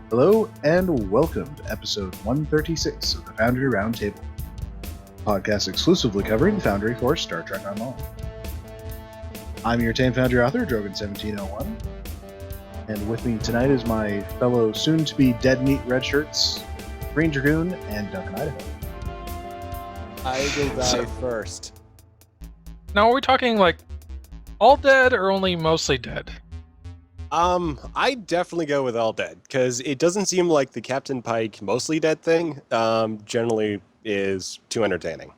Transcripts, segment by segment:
Hello and welcome to episode 136 of the Foundry Roundtable, a podcast exclusively covering the Foundry for Star Trek Online. I'm your tame Foundry author, Drogyn1701, and with me tonight is my fellow soon-to-be dead meat red shirts, Greendragoon and DuncanIdaho. I will die first. Now, are we talking like all dead or only mostly dead? I definitely go with all dead, because it doesn't seem like the Captain Pike mostly dead thing generally is too entertaining.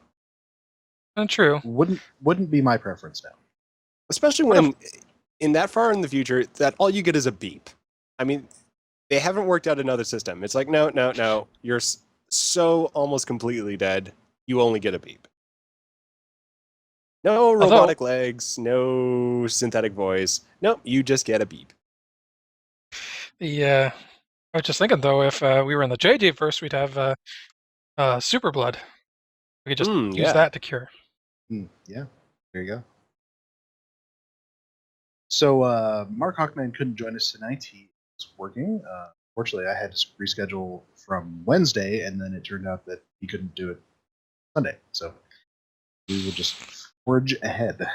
True. Wouldn't be my preference now. Especially when, in that far in the future, that all you get is a beep. I mean, they haven't worked out another system. It's like, no, you're so almost completely dead, you only get a beep. No robotic legs, no synthetic voice. Nope, you just get a beep. I was just thinking, though, if we were in the JJ verse, we'd have super blood. We could just use that to cure. Yeah, there you go. So, Markhawkman couldn't join us tonight. He was working. Fortunately, I had to reschedule from Wednesday, and then it turned out that he couldn't do it Sunday. So, we will just forge ahead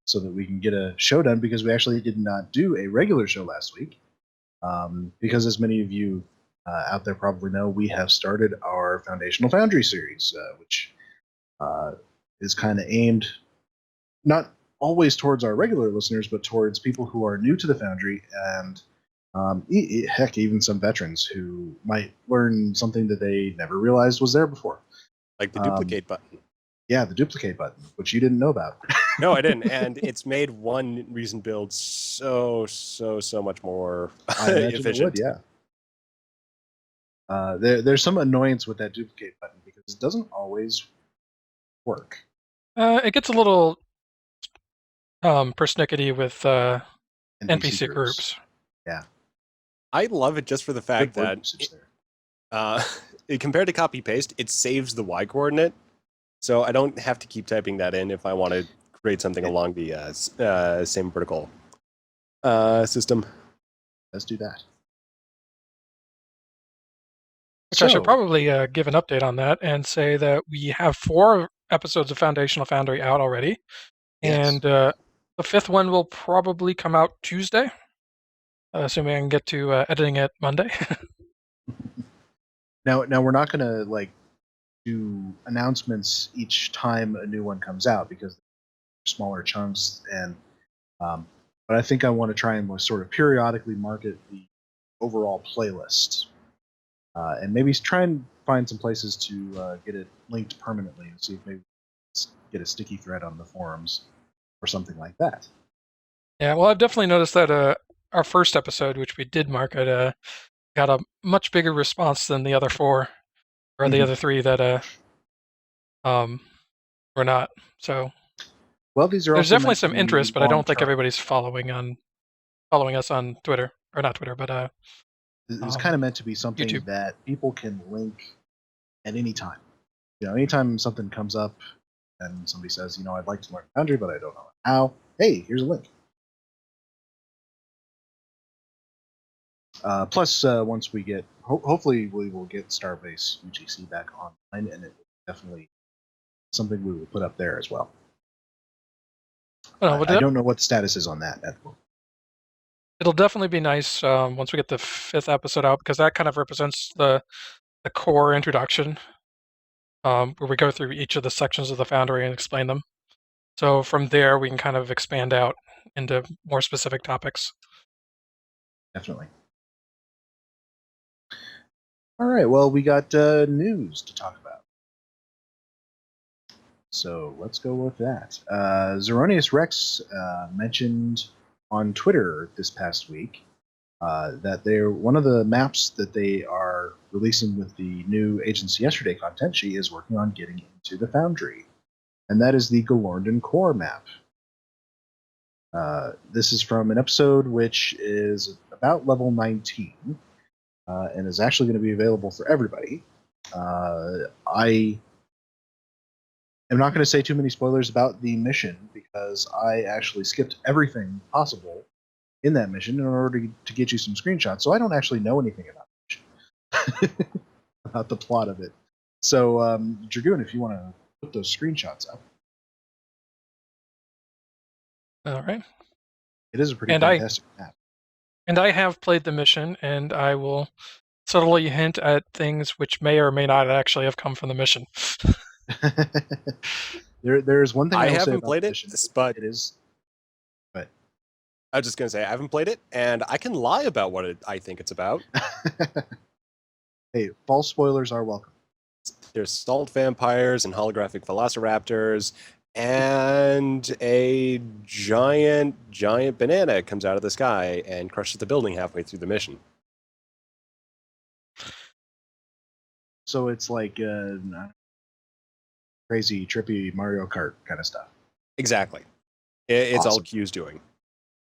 so that we can get a show done, because we actually did not do a regular show last week. Because as many of you out there probably know, we have started our Foundational Foundry series, which is kind of aimed not always towards our regular listeners, but towards people who are new to the Foundry and heck, even some veterans who might learn something that they never realized was there before. Like the duplicate button. Yeah, the duplicate button, which you didn't know about. No, I didn't, and it's made one recent build so much more efficient. It would, yeah. There's some annoyance with that duplicate button because it doesn't always work. It gets a little persnickety with NPC groups. Yeah. I love it just for the fact that compared to copy paste, it saves the Y coordinate, so I don't have to keep typing that in if I want to create something along the same vertical system. Let's do that. Which I should probably give an update on that and say that we have 4 episodes of Foundational Foundry out already. Yes. And the 5th one will probably come out Tuesday, assuming I can get to editing it Monday. Now we're not going to do announcements each time a new one comes out because they're smaller chunks, and but I think I want to try and sort of periodically market the overall playlist, and maybe try and find some places to get it linked permanently and see if maybe get a sticky thread on the forums or something like that. Yeah, well, I've definitely noticed that our first episode, which we did market, got a much bigger response than the other 4 or the other 3 that were not. So, well, there's definitely some interest, but I don't think everybody's following us on Twitter, or not Twitter, but it's kind of meant to be something YouTube that people can link at any time. Anytime something comes up and somebody says, I'd like to learn Foundry, but I don't know how. Hey, here's a link. Plus, once we get, hopefully we will get Starbase UGC back online, and it will definitely something we will put up there as well. I don't know what the status is on that at the moment. It'll definitely be nice once we get the 5th episode out, because that kind of represents the core introduction, where we go through each of the sections of the Foundry and explain them. So from there, we can kind of expand out into more specific topics. Definitely. All right, well, we got news to talk about. So let's go with that. ZeroniousRex mentioned on Twitter this past week that one of the maps that they are releasing with the new Agents Yesterday content, she is working on getting into the Foundry. And that is the Galorndon Core map. This is from an episode which is about level 19. And is actually going to be available for everybody. I am not going to say too many spoilers about the mission because I actually skipped everything possible in that mission in order to get you some screenshots. So I don't actually know anything about the mission, about the plot of it. So, Dragoon, if you want to put those screenshots up. All right. It is a pretty And fantastic map. And I have played the mission, and I will subtly hint at things which may or may not actually have come from the mission. There's one thing I will say haven't about played the it, mission. but It is. But I was just gonna say I haven't played it, and I can lie about what I think it's about. Hey, false spoilers are welcome. There's salt vampires and holographic velociraptors, and a giant banana comes out of the sky and crushes the building halfway through the mission. So it's like crazy, trippy Mario Kart kind of stuff. Exactly. It's all Awesome. Q's doing.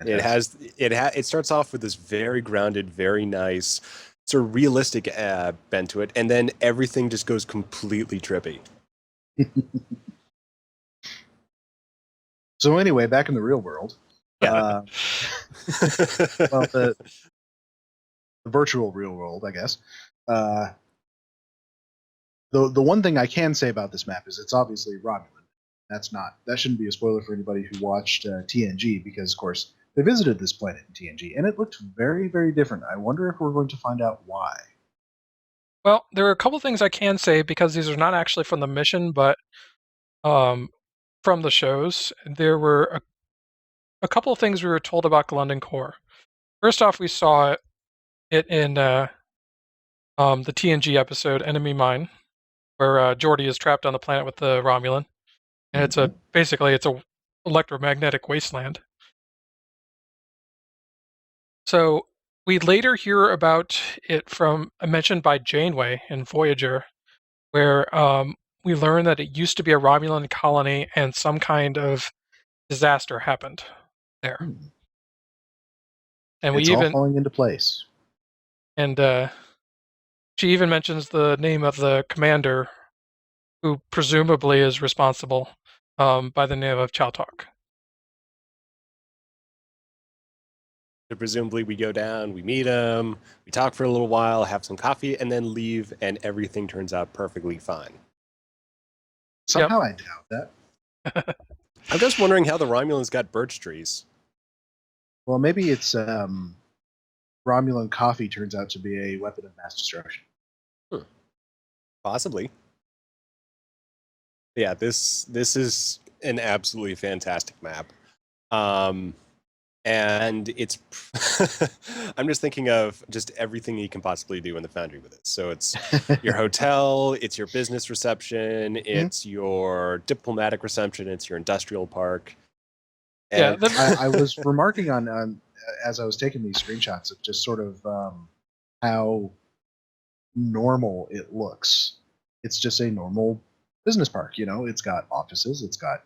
Fantastic. It starts off with this very grounded, very nice, sort of realistic bent to it, and then everything just goes completely trippy. So anyway, back in the real world. Yeah. Well, the virtual real world, I guess. The one thing I can say about this map is it's obviously Romulan. That shouldn't be a spoiler for anybody who watched TNG, because of course they visited this planet in TNG and it looked very, very different. I wonder if we're going to find out why. Well, there are a couple things I can say, because these are not actually from the mission, but from the shows. There were a couple of things we were told about London Core. First off, we saw it in the TNG episode Enemy Mine, where Geordi is trapped on the planet with the Romulan, and it's basically it's a electromagnetic wasteland. So we later hear about it mentioned by Janeway in Voyager, where we learn that it used to be a Romulan colony and some kind of disaster happened there. And it's all falling into place. And she even mentions the name of the commander, who presumably is responsible, by the name of Chowtok. So presumably we go down, we meet him, we talk for a little while, have some coffee, and then leave, and everything turns out perfectly fine. Somehow I doubt that. I'm just wondering how the Romulans got birch trees. Well, maybe it's Romulan coffee turns out to be a weapon of mass destruction. Possibly. Yeah, this is an absolutely fantastic map. And it's I'm just thinking of just everything you can possibly do in the Foundry with it. So it's your hotel, it's your business reception, it's your diplomatic reception, it's your industrial park. And I was remarking on as I was taking these screenshots of just sort of how normal it looks. It's just a normal business park, you know. It's got offices, it's got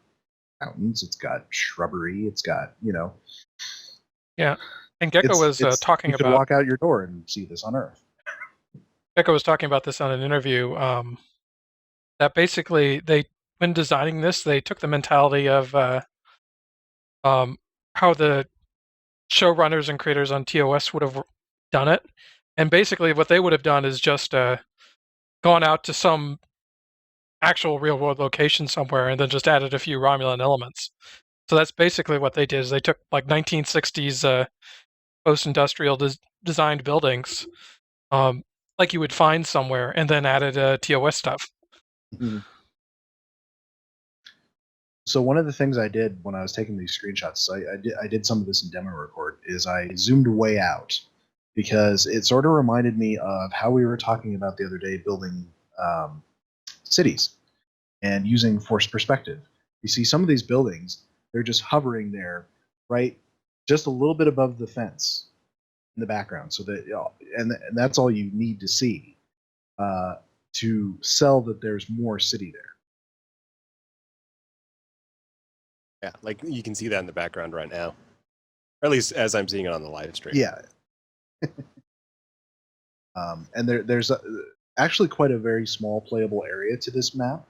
fountains, it's got shrubbery, it's got, you know. Yeah, and Gecko was talking you about. You could walk out your door and see this on Earth. Gecko was talking about this on an interview. That basically when designing this, they took the mentality of how the showrunners and creators on TOS would have done it, and basically what they would have done is just gone out to some actual real-world location somewhere and then just added a few Romulan elements. So that's basically what they did. Is they took like 1960s post-industrial designed buildings, like you would find somewhere, and then added TOS stuff. Mm-hmm. So one of the things I did when I was taking these screenshots, I did some of this in demo record, is I zoomed way out, because it sort of reminded me of how we were talking about the other day, building cities and using forced perspective. You see some of these buildings, they're just hovering there, right, just a little bit above the fence in the background, so that and that's all you need to see to sell that there's more city there. Yeah, like you can see that in the background right now, or at least as I'm seeing it on the live stream. Yeah. And there's actually quite a very small playable area to this map,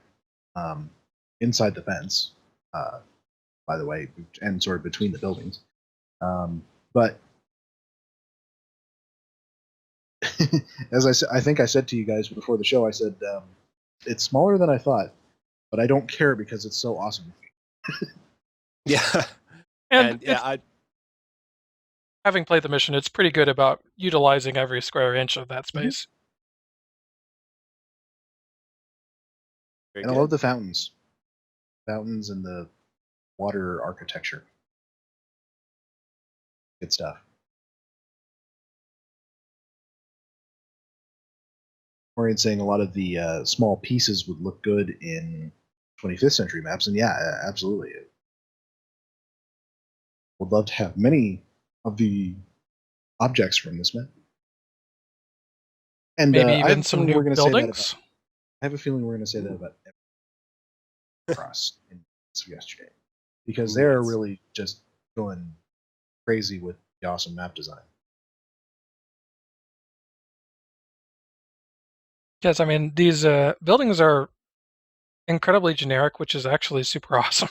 inside the fence, by the way, and sort of between the buildings. But As I think I said to you guys before the show, I said it's smaller than I thought, but I don't care because it's so awesome. Yeah. And yeah, having played the mission, it's pretty good about utilizing every square inch of that space. very And I good. love the fountains and the water architecture. Good stuff. Orion saying a lot of the small pieces would look good in 25th century maps, and yeah, absolutely. Would love to have many of the objects from this map. And Maybe I have even a some feeling new we're going to say that buildings. about. I have a feeling we're going to say that about every cross in yesterday, because they're Yes. really just going crazy with the awesome map design. Yes, I mean, these buildings are incredibly generic, which is actually super awesome.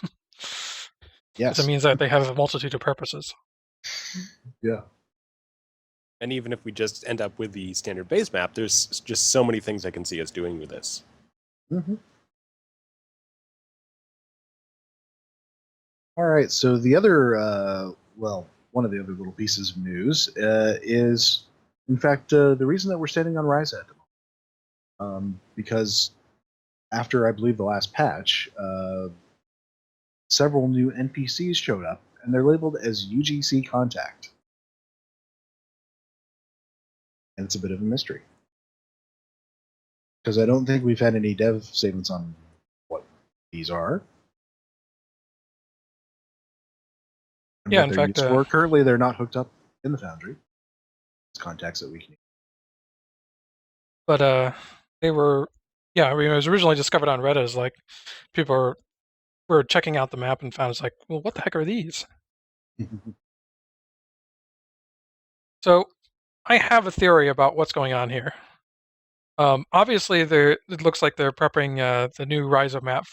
Yes. Because it means that they have a multitude of purposes. Yeah. And even if we just end up with the standard base map, there's just so many things I can see us doing with this. Mm-hmm. All right. So the other, one of the other little pieces of news is, in fact, the reason that we're standing on Risa at the moment. Because after, I believe, the last patch, several new NPCs showed up, and they're labeled as UGC Contact. And it's a bit of a mystery. Because I don't think we've had any dev statements on what these are. And Yeah, what in they're fact, used for. Currently, they're not hooked up in the Foundry. It's contacts that we can use. but they were, yeah, I mean, it was originally discovered on Reddit as like people were checking out the map and found it's like, well, what the heck are these? So I have a theory about what's going on here. Obviously, it looks like they're prepping the new Risa map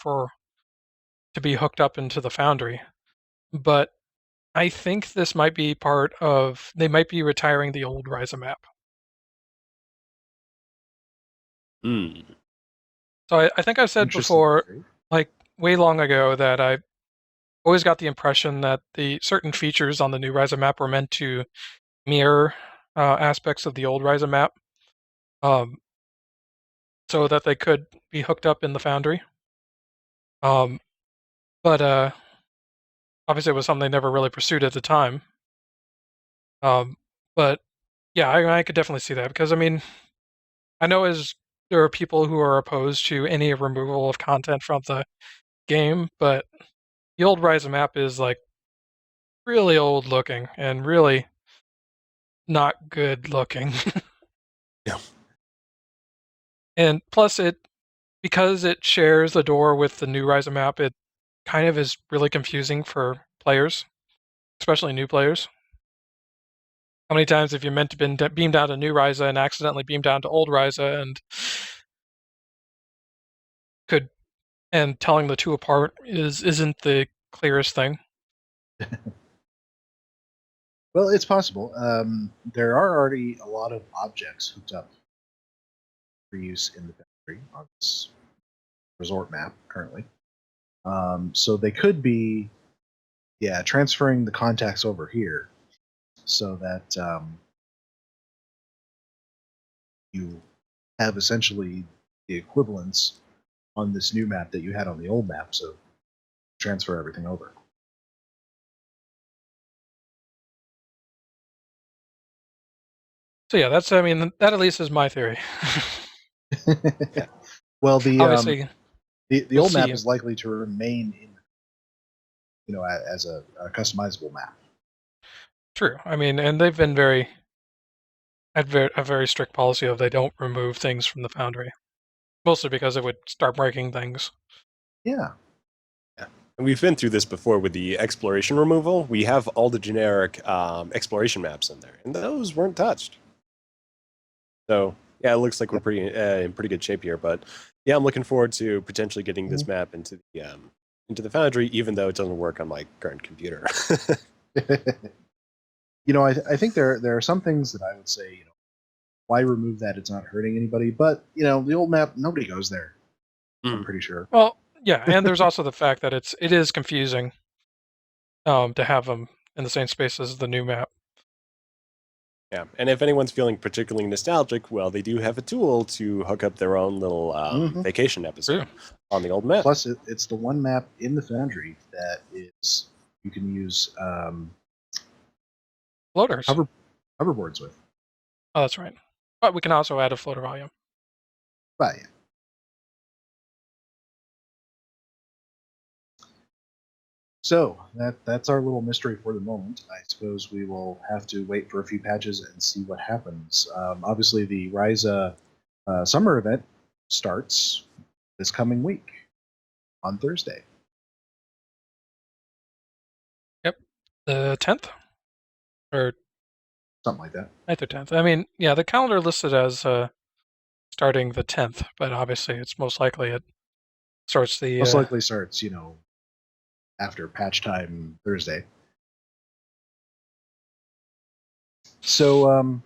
to be hooked up into the Foundry, but I think this might be part of. They might be retiring the old Risa map. Hmm. So I think I've said Interesting before, theory. like way long ago, that I always got the impression that the certain features on the new Risa map were meant to mirror aspects of the old Risa map, so that they could be hooked up in the Foundry. But obviously, it was something they never really pursued at the time. But yeah, I could definitely see that because I mean, I know there are people who are opposed to any removal of content from the game, but the old Risa map is like really old looking and really not good looking. Yeah. And plus because it shares the door with the new Risa map, it kind of is really confusing for players, especially new players. How many times have you meant to beam down to new Risa and accidentally beam down to old Risa and telling the two apart isn't the clearest thing? Well, it's possible. There are already a lot of objects hooked up for use in the Foundry on this resort map currently. So they could be, transferring the contacts over here so that you have essentially the equivalents on this new map that you had on the old map. So transfer everything over. So yeah, I mean, that at least is my theory. Well, the Obviously, the we'll old map see. is likely to remain in, as a customizable map. True. I mean, and they've been a very strict policy of they don't remove things from the Foundry, mostly because it would start breaking things. Yeah. And we've been through this before with the exploration removal. We have all the generic exploration maps in there, and those weren't touched. So yeah, it looks like we're in pretty good shape here. But yeah, I'm looking forward to potentially getting this map into the Foundry, even though it doesn't work on my current computer. I think there are some things that I would say, why remove that? It's not hurting anybody. But the old map, nobody goes there. I'm pretty sure. Well, yeah, and there's also the fact that it is confusing to have them in the same space as the new map. Yeah, and if anyone's feeling particularly nostalgic, well, they do have a tool to hook up their own little vacation episode on the old map. Plus, it's the one map in the Foundry that is you can use Floaters. hoverboards with. Oh, that's right. But we can also add a floater volume. But yeah. So that's our little mystery for the moment. I suppose we will have to wait for a few patches and see what happens. Obviously, the Risa summer event starts this coming week on Thursday. Yep, the 10th, or something like that. 9th or 10th. I mean, yeah, the calendar listed as starting the 10th, but obviously it's most likely it starts the most likely starts after patch time Thursday. So let's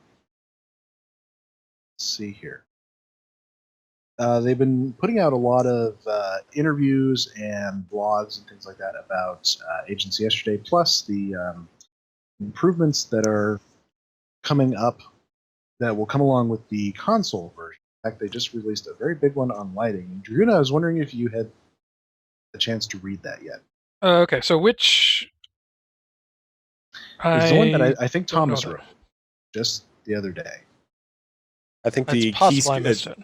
see here. They've been putting out a lot of interviews and blogs and things like that about Agents yesterday, plus the improvements that are coming up that will come along with the console version. In fact, they just released a very big one on lighting. And Dragoon, I was wondering if you had a chance to read that yet. Okay, so which... It's the one that I think Thomas wrote just the other day. I think That's the possible I missed it.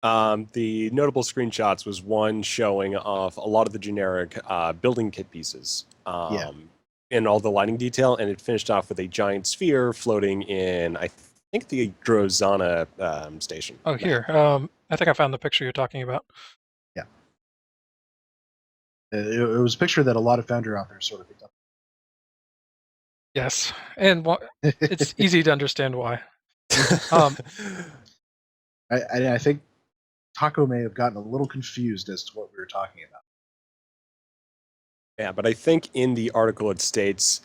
The notable screenshots was one showing off a lot of the generic building kit pieces in all the lighting detail, and it finished off with a giant sphere floating in, I think, the Drozana station. Oh, here. I think I found the picture you're talking about. Yeah. It was a picture that a lot of Foundry authors sort of picked up. Yes, and it's easy to understand why. I think Taco may have gotten a little confused as to what we were talking about. Yeah, but I think in the article it states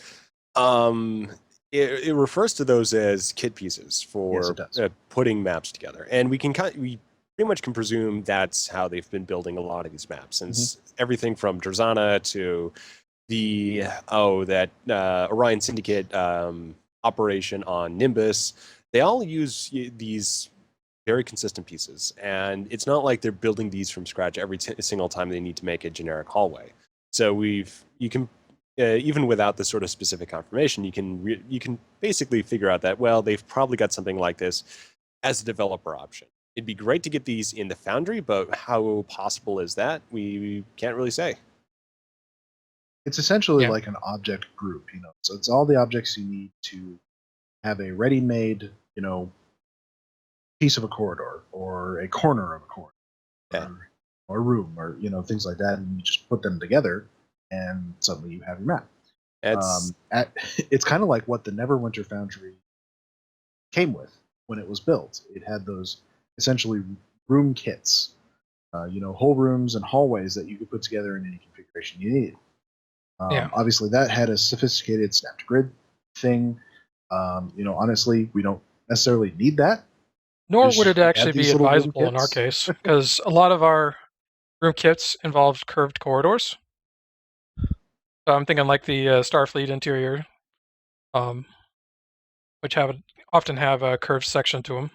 it refers to those as kit pieces for putting maps together, and we pretty much can presume that's how they've been building a lot of these maps, since everything from Drozana to the Orion Syndicate operation on Nimbus, they all use these very consistent pieces, and it's not like they're building these from scratch every single time they need to make a generic hallway. So you can even without the sort of specific confirmation, you can basically figure out that, well, they've probably got something like this as a developer option. It'd be great to get these in the Foundry, but how possible is that? We can't really say. It's essentially like an object group, So it's all the objects you need to have a ready-made, piece of a corridor or a corner of a corridor or a room or things like that, and you just put them together, and suddenly you have your map. It's kind of like what the Neverwinter Foundry came with when it was built. It had those essentially room kits, whole rooms and hallways that you could put together in any configuration you needed. Obviously, that had a sophisticated snap to grid thing. Honestly, we don't necessarily need that. Nor would it actually be advisable in our case, because a lot of our room kits involved curved corridors. So I'm thinking like the Starfleet interior, which often have a curved section to them.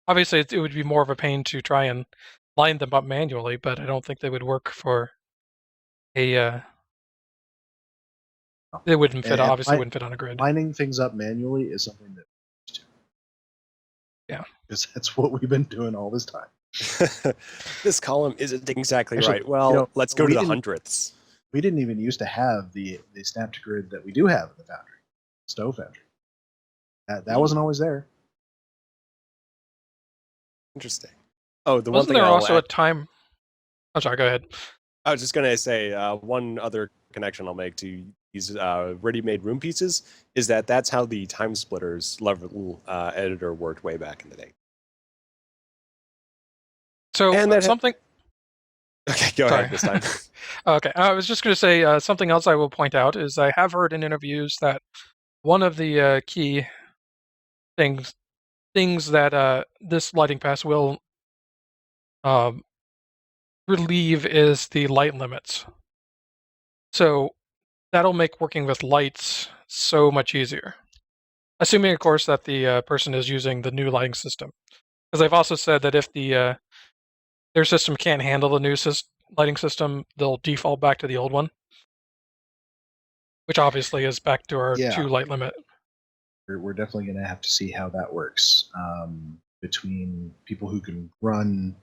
Obviously, it would be more of a pain to try and line them up manually, but I don't think they would work for a... It wouldn't fit. Obviously, wouldn't fit on a grid. Lining things up manually is something that we're used to. Yeah, because that's what we've been doing all this time. This column isn't exactly right. Well, let's go to the hundredths. We didn't even used to have the snap to grid that we do have in the Foundry, Stowe Foundry. That wasn't always there. Interesting. Oh, the wasn't one thing there also a time? I'm sorry. Go ahead. I was just going to say one other connection I'll make to these ready-made room pieces is that's how the Time Splitters level editor worked way back in the day. So something. Okay, go ahead this time. Okay, I was just going to say something else I will point out is I have heard in interviews that one of the key things things that this lighting pass will relieve is the light limits. So that'll make working with lights so much easier. Assuming, of course, that the person is using the new lighting system. Because they've also said that if their system can't handle the new lighting system, they'll default back to the old one. Which obviously is back to our 2 light limit. We're definitely going to have to see how that works between people who can run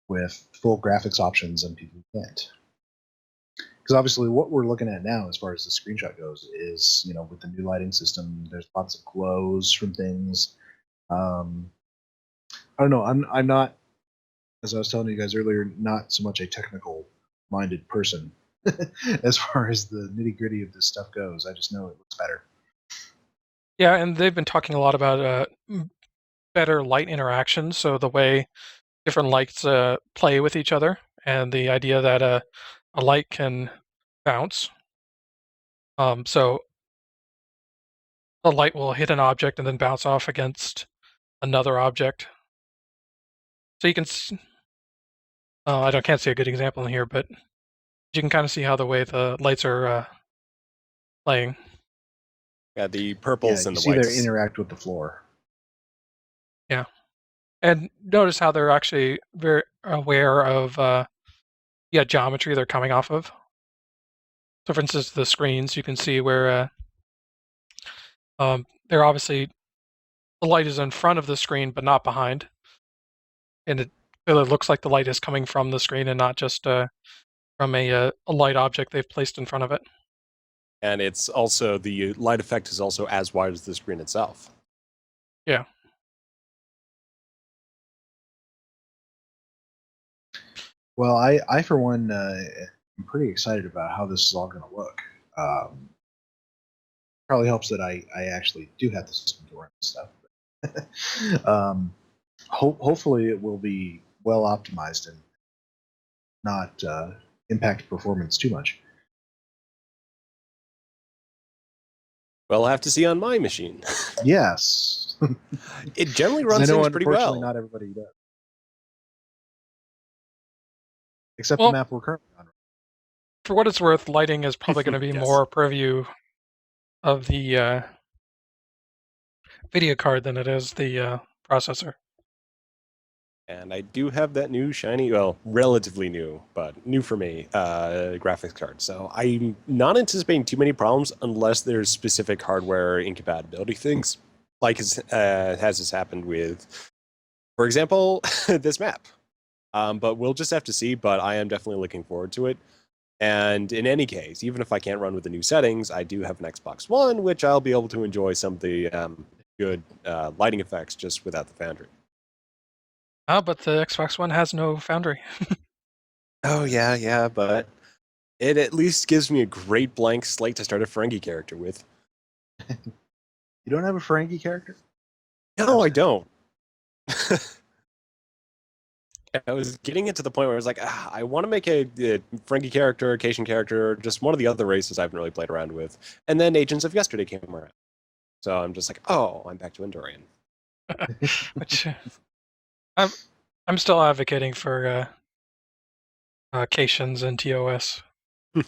with full graphics options and people who can't. Because obviously what we're looking at now as far as the screenshot goes is, with the new lighting system, there's lots of glows from things. I don't know. I'm not, as I was telling you guys earlier, not so much a technical minded person as far as the nitty gritty of this stuff goes. I just know it looks better. Yeah, and they've been talking a lot about better light interaction. So the way different lights play with each other, and the idea that a light can bounce. So the light will hit an object and then bounce off against another object. So you can. Can't see a good example in here, but you can kind of see how the way the lights are playing. Yeah, the purples and the whites. You see they interact with the floor. Yeah. And notice how they're actually very aware of geometry they're coming off of. So for instance, the screens, you can see where they're obviously, the light is in front of the screen, but not behind. And it really looks like the light is coming from the screen and not just from a light object they've placed in front of it. And it's also, the light effect is also as wide as the screen itself. Yeah. Well, I for one, am pretty excited about how this is all going to look. Probably helps that I actually do have the system to run this stuff. Hopefully it will be well optimized and not impact performance too much. Well, I'll have to see on my machine. Yes. It generally runs things pretty well. Unfortunately, not everybody does. Except the map we're currently on. For what it's worth, lighting is probably going to be Yes. more purview of the video card than it is the processor. And I do have that new shiny, well, relatively new, but new for me, graphics card. So I'm not anticipating too many problems unless there's specific hardware incompatibility things, like has happened with, for example, this map. But we'll just have to see, but I am definitely looking forward to it. And in any case, even if I can't run with the new settings, I do have an Xbox One, which I'll be able to enjoy some of the good lighting effects just without the Foundry. But the Xbox One has no Foundry. Oh, yeah, but it at least gives me a great blank slate to start a Ferengi character with. You don't have a Ferengi character? No, I don't. I was getting it to the point where I was like, I want to make a Ferengi character, a Cation character, just one of the other races I haven't really played around with. And then Agents of Yesterday came around. So I'm just like, oh, I'm back to Endorian. Which I'm still advocating for Cations and TOS. It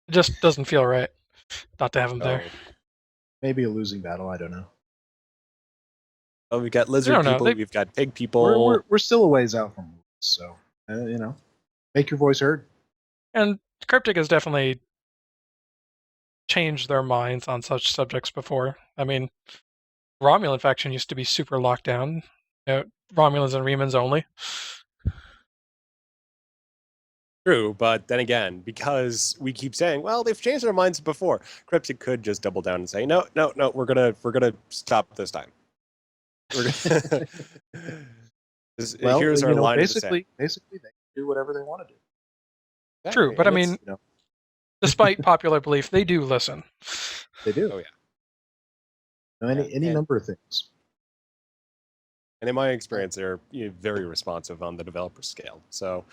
just doesn't feel right not to have them there. Maybe a losing battle, I don't know. Oh, we've got lizard people, we've got pig people. We're still a ways out from this, so, make your voice heard. And Cryptic has definitely changed their minds on such subjects before. I mean, Romulan faction used to be super locked down. Romulans and Remans only. True, but then again, because we keep saying, well, they've changed their minds before, Cryptic could just double down and say, no, we're gonna stop this time. Well, here's our line. Basically, they can do whatever they want to do. True, but I mean, despite popular belief, they do listen. They do. Oh yeah. Any number of things. And in my experience, they're very responsive on the developer scale. So,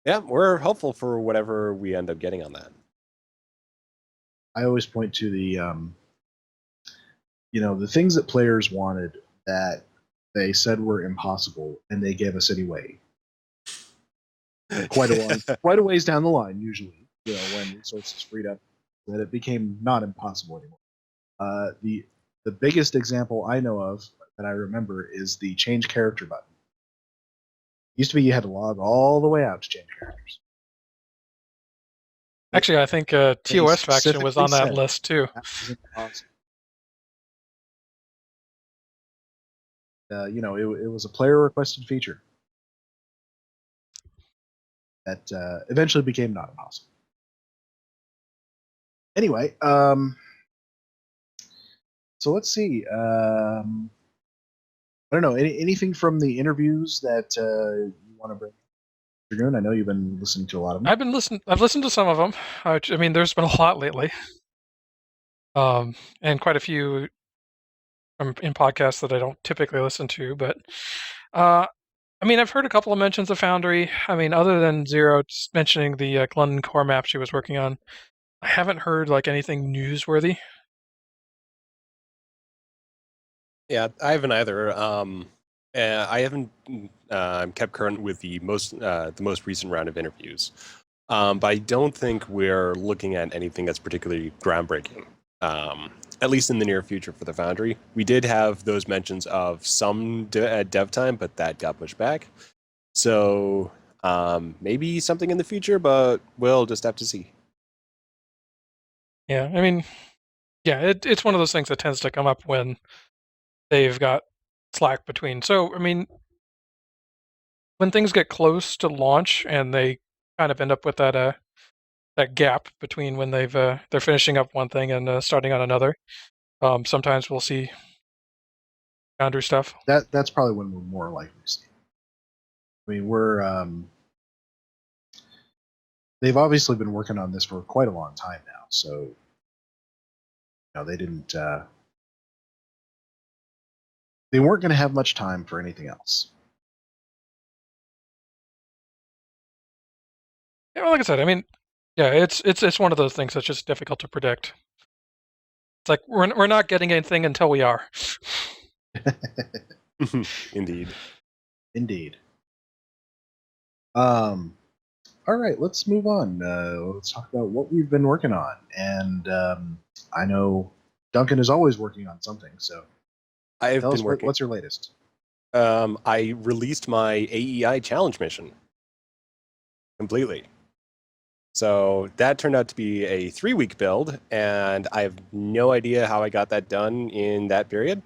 yeah, we're hopeful for whatever we end up getting on that. I always point to the the things that players wanted that they said were impossible, and they gave us anyway. Quite a ways down the line, usually, when resources freed up, that it became not impossible anymore. The biggest example I know of that I remember is the change character button. It used to be you had to log all the way out to change characters. Actually, I think TOS faction was on that said list too. that was impossible. It was a player requested feature that eventually became not impossible. Anyway, so let's see. I don't know, anything from the interviews that you want to bring up, Dragoon? I know you've been listening to a lot of them. I've listened to some of them. I mean, there's been a lot lately, and quite a few in podcasts that I don't typically listen to. But I mean, I've heard a couple of mentions of Foundry. I mean, other than Zero mentioning the London core map she was working on, I haven't heard like anything newsworthy. Yeah, I haven't either. I haven't kept current with the most recent round of interviews, but I don't think we're looking at anything that's particularly groundbreaking. At least in the near future for the Foundry. We did have those mentions of some dev time, but that got pushed back. So maybe something in the future, but we'll just have to see. Yeah, I mean, yeah, it's one of those things that tends to come up when they've got slack between. So, I mean, when things get close to launch and they kind of end up with that gap between when they're finishing up one thing and starting on another, sometimes we'll see Foundry stuff. That's probably when we're more likely to see it. I mean, they've obviously been working on this for quite a long time now, so they didn't they weren't going to have much time for anything else. Yeah, well, like I said, I mean, yeah, it's one of those things that's just difficult to predict. It's like we're not getting anything until we are. Indeed. All right, let's move on. Let's talk about what we've been working on. And I know Duncan is always working on something, so I've been working. What's your latest? I released my AEI challenge mission completely. So that turned out to be a 3-week build, and I have no idea how I got that done in that period.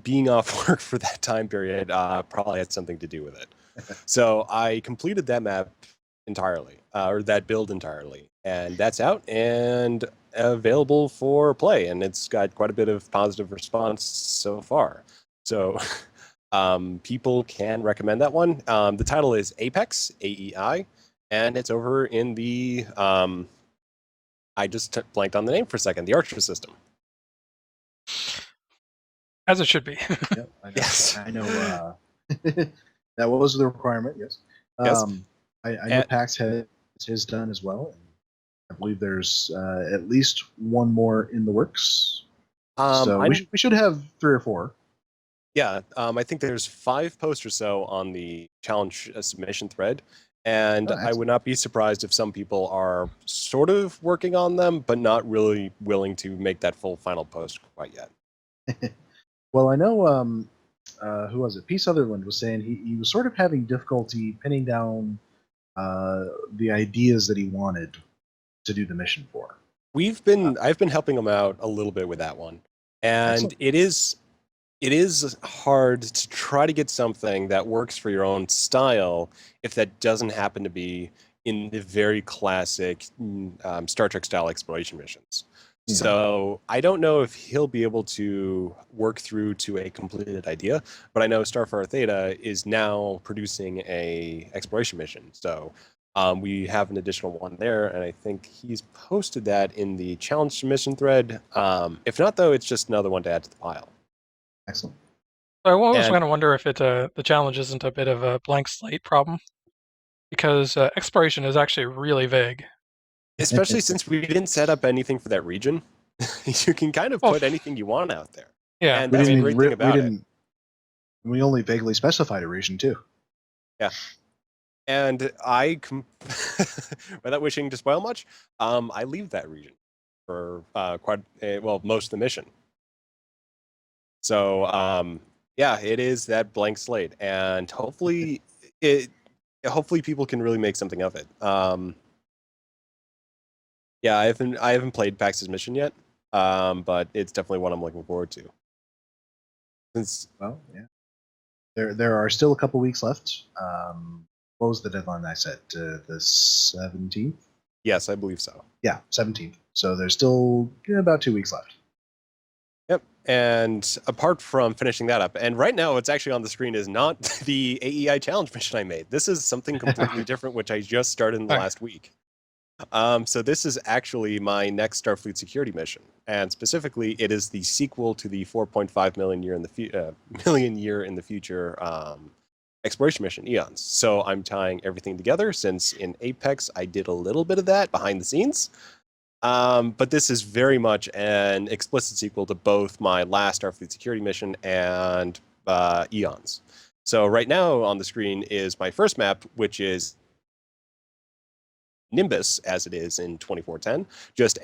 Being off work for that time period probably had something to do with it. So I completed that map entirely, or that build entirely, and that's out and available for play, and it's got quite a bit of positive response so far. So people can recommend that one. The title is Apex, AEI, and it's over in the, I just blanked on the name for a second, the Archer system. As it should be. Yep, I know, Yes. I know that was the requirement, yes. Yes. I know Pax has his done as well. And I believe there's at least one more in the works. So we should have 3 or 4. Yeah, I think there's 5 posts or so on the challenge submission thread, and I would not be surprised if some people are sort of working on them, but not really willing to make that full final post quite yet. Well, I know, who was it? P. Sutherland was saying he was sort of having difficulty pinning down the ideas that he wanted to do the mission for. I've been helping him out a little bit with that one, and it is hard to try to get something that works for your own style if that doesn't happen to be in the very classic Star Trek style exploration missions. Yeah. So I don't know if he'll be able to work through to a completed idea, but I know Starfire Theta is now producing a exploration mission. So we have an additional one there, and I think he's posted that in the challenge submission thread. If not, though, it's just another one to add to the pile. Excellent. So I was going to wonder if the challenge isn't a bit of a blank slate problem, because exploration is actually really vague. Especially since we didn't set up anything for that region. You can kind of Well, put anything you want out there. Yeah, And We that's the didn't. great We thing about it. didn't. We only vaguely specified a region too. Yeah. And without wishing to spoil much, I leave that region for most of the mission. So yeah, it is that blank slate, and hopefully people can really make something of it. Yeah, I haven't played Pax's mission yet, but it's definitely one I'm looking forward to. Well, yeah. There are still a couple weeks left. What was the deadline I set? The 17th? Yes, I believe so. Yeah, 17th. So there's still about 2 weeks left. Yep. And apart from finishing that up, and right now what's actually on the screen is not the AEI challenge mission I made. This is something completely different, which I just started in the last week. So this is actually my next Starfleet security mission, and specifically, it is the sequel to the 4.5 million year in the future exploration mission, Eons. So I'm tying everything together, since in Apex I did a little bit of that behind the scenes. But this is very much an explicit sequel to both my last Starfleet security mission and Eons. So right now on the screen is my first map, which is Nimbus, as it is in 2410, just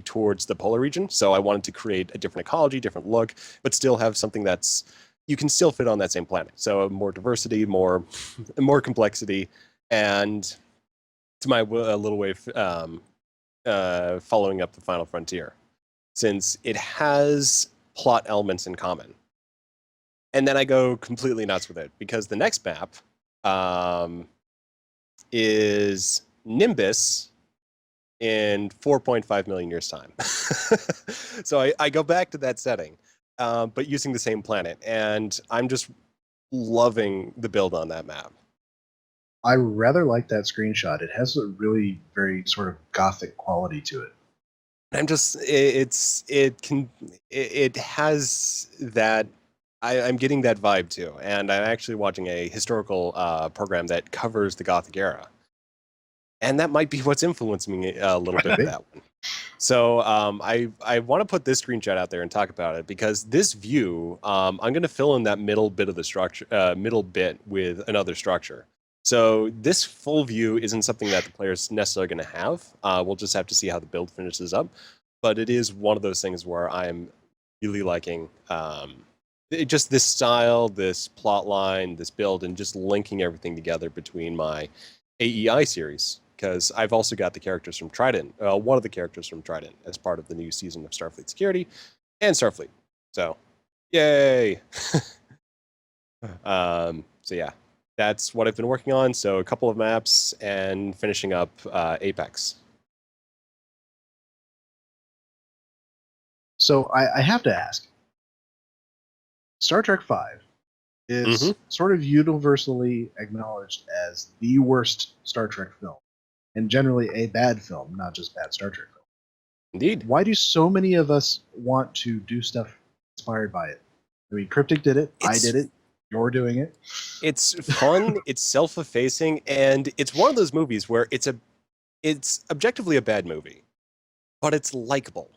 towards the polar region. So I wanted to create a different ecology, different look, but still have something that's you can still fit on that same planet. So more diversity, more complexity, and to my little way following up the Final Frontier, since it has plot elements in common. And then I go completely nuts with it, because the next map is Nimbus in 4.5 million years' time. So I go back to that setting, but using the same planet, and I'm just loving the build on that map. I rather like that screenshot. It has a really very sort of gothic quality to it. I'm just it has that. I'm getting that vibe too, and I'm actually watching a historical program that covers the Gothic era. And that might be what's influencing me a little bit with that one. So I want to put this screenshot out there and talk about it, because this view, I'm going to fill in that middle bit of the structure, with another structure. So this full view isn't something that the player's necessarily going to have. We'll just have to see how the build finishes up. But it is one of those things where I'm really liking just this style, this plot line, this build, and just linking everything together between my AEI series. Because I've also got the characters from Trident, one of the characters from Trident, as part of the new season of Starfleet Security and Starfleet. So, yay! So yeah, that's what I've been working on. So a couple of maps and finishing up Apex. So I have to ask, Star Trek V is sort of universally acknowledged as the worst Star Trek film, and generally a bad film, not just bad Star Trek film. Indeed. Why do so many of us want to do stuff inspired by it? I mean, Cryptic did it. I did it. You're doing it. It's fun. It's self-effacing, and it's one of those movies where it's objectively a bad movie, but it's likable.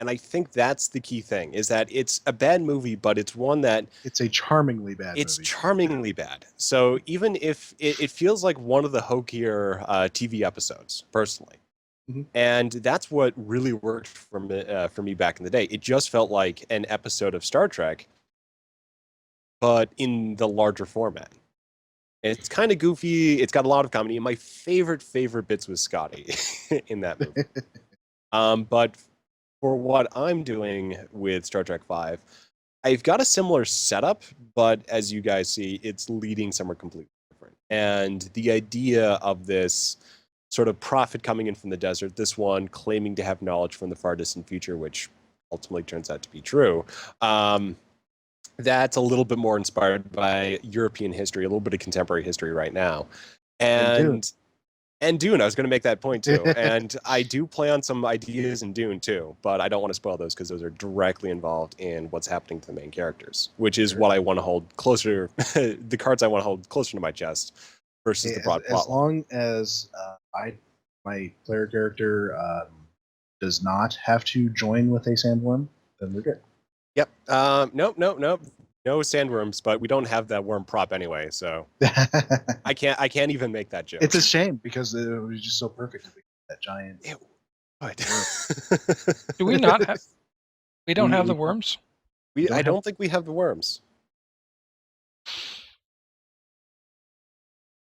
And I think that's the key thing, is that it's a bad movie, but it's one that... It's a charmingly bad movie. It's charmingly bad. So even if it feels like one of the hokier TV episodes, personally. Mm-hmm. And that's what really worked for me back in the day. It just felt like an episode of Star Trek, but in the larger format. It's kind of goofy. It's got a lot of comedy. And my favorite bits was Scotty in that movie. But for what I'm doing with Star Trek V, I've got a similar setup, but as you guys see, it's leading somewhere completely different. And the idea of this sort of prophet coming in from the desert, this one claiming to have knowledge from the far distant future, which ultimately turns out to be true, that's a little bit more inspired by European history, a little bit of contemporary history right now. And Dune, I was going to make that point too. And I do play on some ideas in Dune too, but I don't want to spoil those because those are directly involved in what's happening to the main characters, which is what I want to hold closer, the cards I want to hold closer to my chest versus the broad plot. As long as my player character does not have to join with a sandworm, then we're good. Yep. Nope. No sandworms, but we don't have that worm prop anyway, so I can't even make that joke. It's a shame because it was just so perfect. That giant. But Do we not have? We don't have the worms. I don't think we have the worms.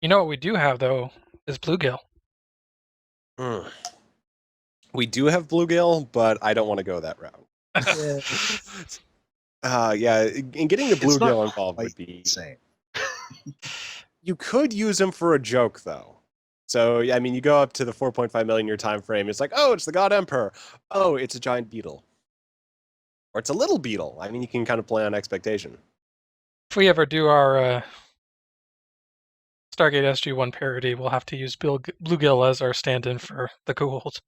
You know what we do have though is bluegill. We do have bluegill, but I don't want to go that route. Yeah, and getting the bluegill involved would be insane. You could use them for a joke, though. So, I mean, you go up to the 4.5 million year time frame. It's like, oh, it's the God Emperor. Oh, it's a giant beetle. Or it's a little beetle. I mean, you can kind of play on expectation. If we ever do our Stargate SG-1 parody, we'll have to use bluegill as our stand-in for the Goa'uld.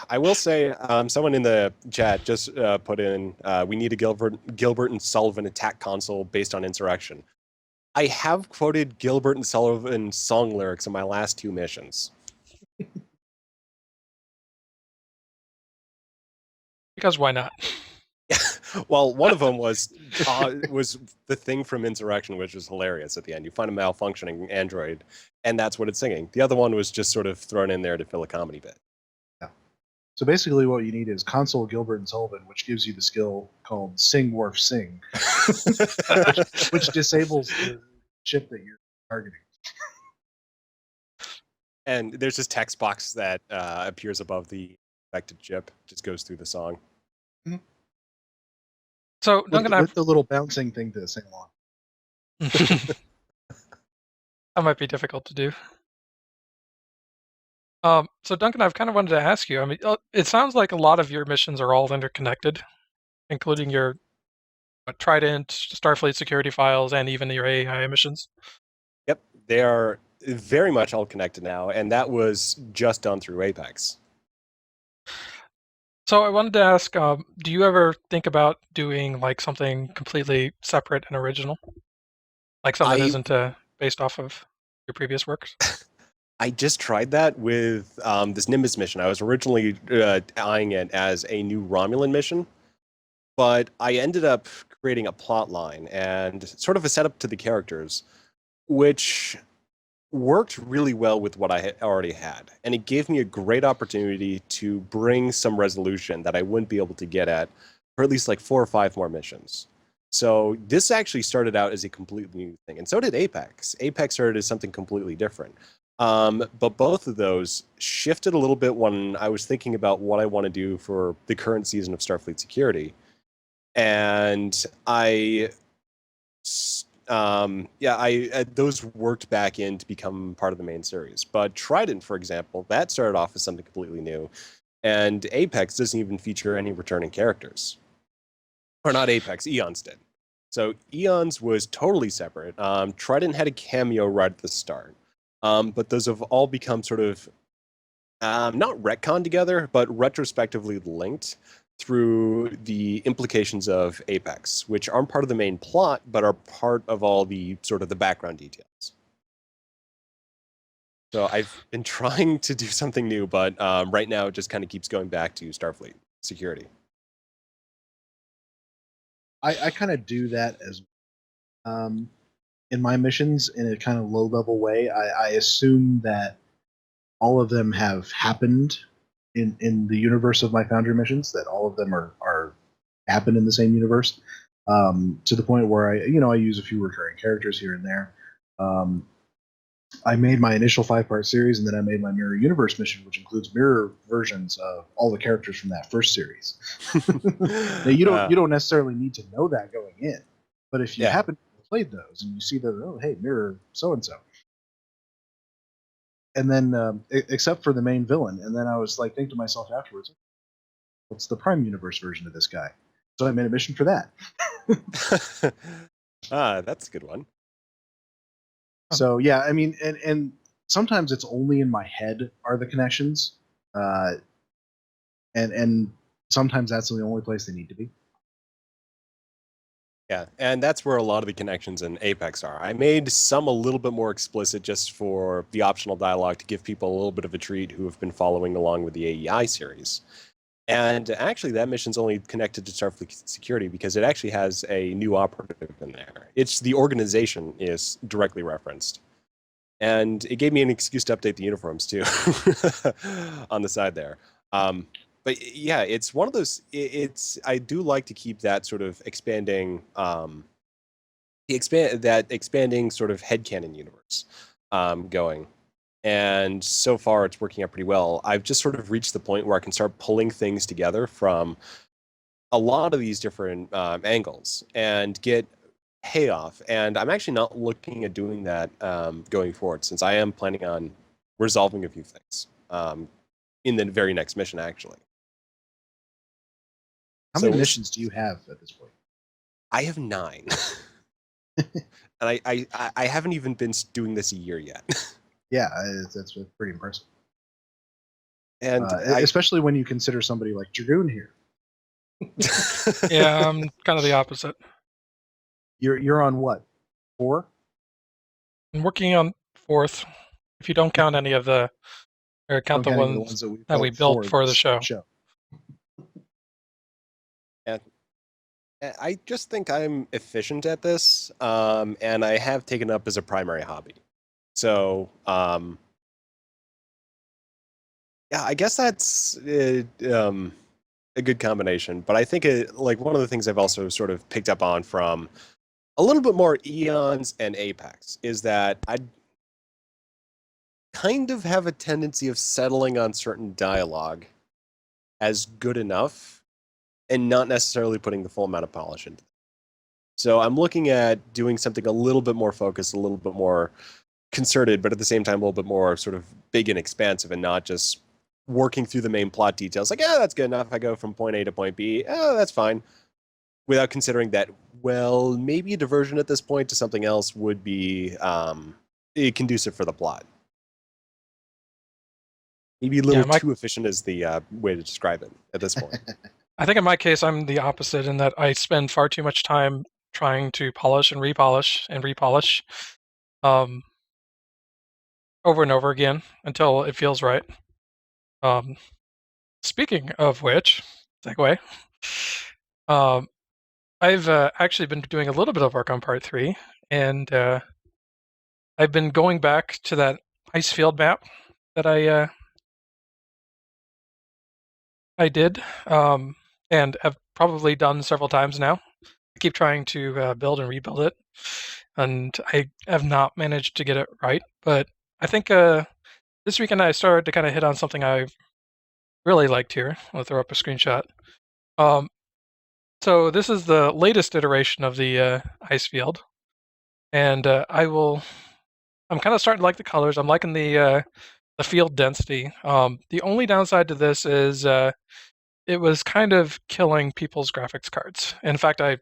I will say, someone in the chat just put in, we need a Gilbert and Sullivan attack console based on insurrection. I have quoted Gilbert and Sullivan song lyrics in my last 2 missions. Because why not? Well, one of them was the thing from Insurrection, which was hilarious at the end. You find a malfunctioning android, and that's what it's singing. The other one was just sort of thrown in there to fill a comedy bit. Yeah. So basically what you need is console Gilbert and Sullivan, which gives you the skill called Sing Worf Sing, which disables the ship that you're targeting. And there's this text box that appears above the affected ship, just goes through the song. Mm-hmm. So Duncan, with the little bouncing thing to sing along. that might be difficult to do. So Duncan, I've kind of wanted to ask you. I mean, it sounds like a lot of your missions are all interconnected, including your Trident, Starfleet security files, and even your AI missions. Yep, they are very much all connected now, and that was just done through Apex. So I wanted to ask, do you ever think about doing like something completely separate and original? Like something that isn't based off of your previous works? I just tried that with this Nimbus mission. I was originally eyeing it as a new Romulan mission, but I ended up creating a plot line and sort of a setup to the characters, which worked really well with what I already had. And it gave me a great opportunity to bring some resolution that I wouldn't be able to get at for at least like 4 or 5 more missions. So this actually started out as a completely new thing. And so did Apex. Apex started as something completely different. But both of those shifted a little bit when I was thinking about what I want to do for the current season of Starfleet Security. And those worked back in to become part of the main series. But Trident, for example, that started off as something completely new. And Apex doesn't even feature any returning characters. Or not Apex, Eons did. So Eons was totally separate. Trident had a cameo right at the start. But those have all become sort of, not retconned together, but retrospectively linked through the implications of Apex, which aren't part of the main plot, but are part of all the sort of the background details. So I've been trying to do something new, but right now it just kind of keeps going back to Starfleet Security. I kind of do that as in my missions in a kind of low-level way. I assume that all of them have happened in the universe of my Foundry missions, that all of them are happen in the same universe, to the point where I use a few recurring characters here and there. I made my initial 5-part series, and then I made my Mirror Universe mission, which includes mirror versions of all the characters from that first series. Now, you don't necessarily need to know that going in, but if you happen to have played those and you see that, oh, hey, mirror so and so, and then except for the main villain, and then I was like, think to myself afterwards, what's the Prime Universe version of this guy? So I made a mission for that. That's a good one. So yeah, I mean, and sometimes it's only in my head are the connections, and sometimes that's the only place they need to be. Yeah, and that's where a lot of the connections in Apex are. I made some a little bit more explicit just for the optional dialogue to give people a little bit of a treat who have been following along with the AEI series. And actually, that mission's only connected to Starfleet Security because it actually has a new operative in there. It's the organization is directly referenced. And it gave me an excuse to update the uniforms, too, on the side there. But yeah, it's one of those. I do like to keep that sort of expanding, expanding sort of headcanon universe going. And so far, it's working out pretty well. I've just sort of reached the point where I can start pulling things together from a lot of these different angles and get payoff. And I'm actually not looking at doing that going forward, since I am planning on resolving a few things in the very next mission, actually. How many missions do you have at this point? I have 9. And I haven't even been doing this a year yet. Yeah, that's pretty impressive. And especially when you consider somebody like Dragoon here. Yeah, I'm kind of the opposite. You're on what? 4? I'm working on 4th. If you don't count any of the, or count the ones that we built for the show. And I just think I'm efficient at this, and I have taken up as a primary hobby. So, yeah, I guess that's a good combination. But I think like one of the things I've also sort of picked up on from a little bit more Eons and Apex is that I kind of have a tendency of settling on certain dialogue as good enough and not necessarily putting the full amount of polish into it. So I'm looking at doing something a little bit more focused, a little bit more concerted, but at the same time a little bit more sort of big and expansive, and not just working through the main plot details like, yeah, that's good enough. I go from point A to point B. Oh, that's fine. Without considering that, well, maybe a diversion at this point to something else would be conducive for the plot. Maybe a little too efficient is the way to describe it at this point. I think in my case, I'm the opposite in that I spend far too much time trying to polish and repolish over and over again until it feels right. Speaking of which, segue, I've actually been doing a little bit of work on part 3, and I've been going back to that ice field map that I did, and have probably done several times now. I keep trying to build and rebuild it, and I have not managed to get it right. But I think this weekend I started to kind of hit on something I really liked here. I'll throw up a screenshot. So this is the latest iteration of the ice field, and I'm kind of starting to like the colors. I'm liking the field density. The only downside to this is it was kind of killing people's graphics cards. In fact, I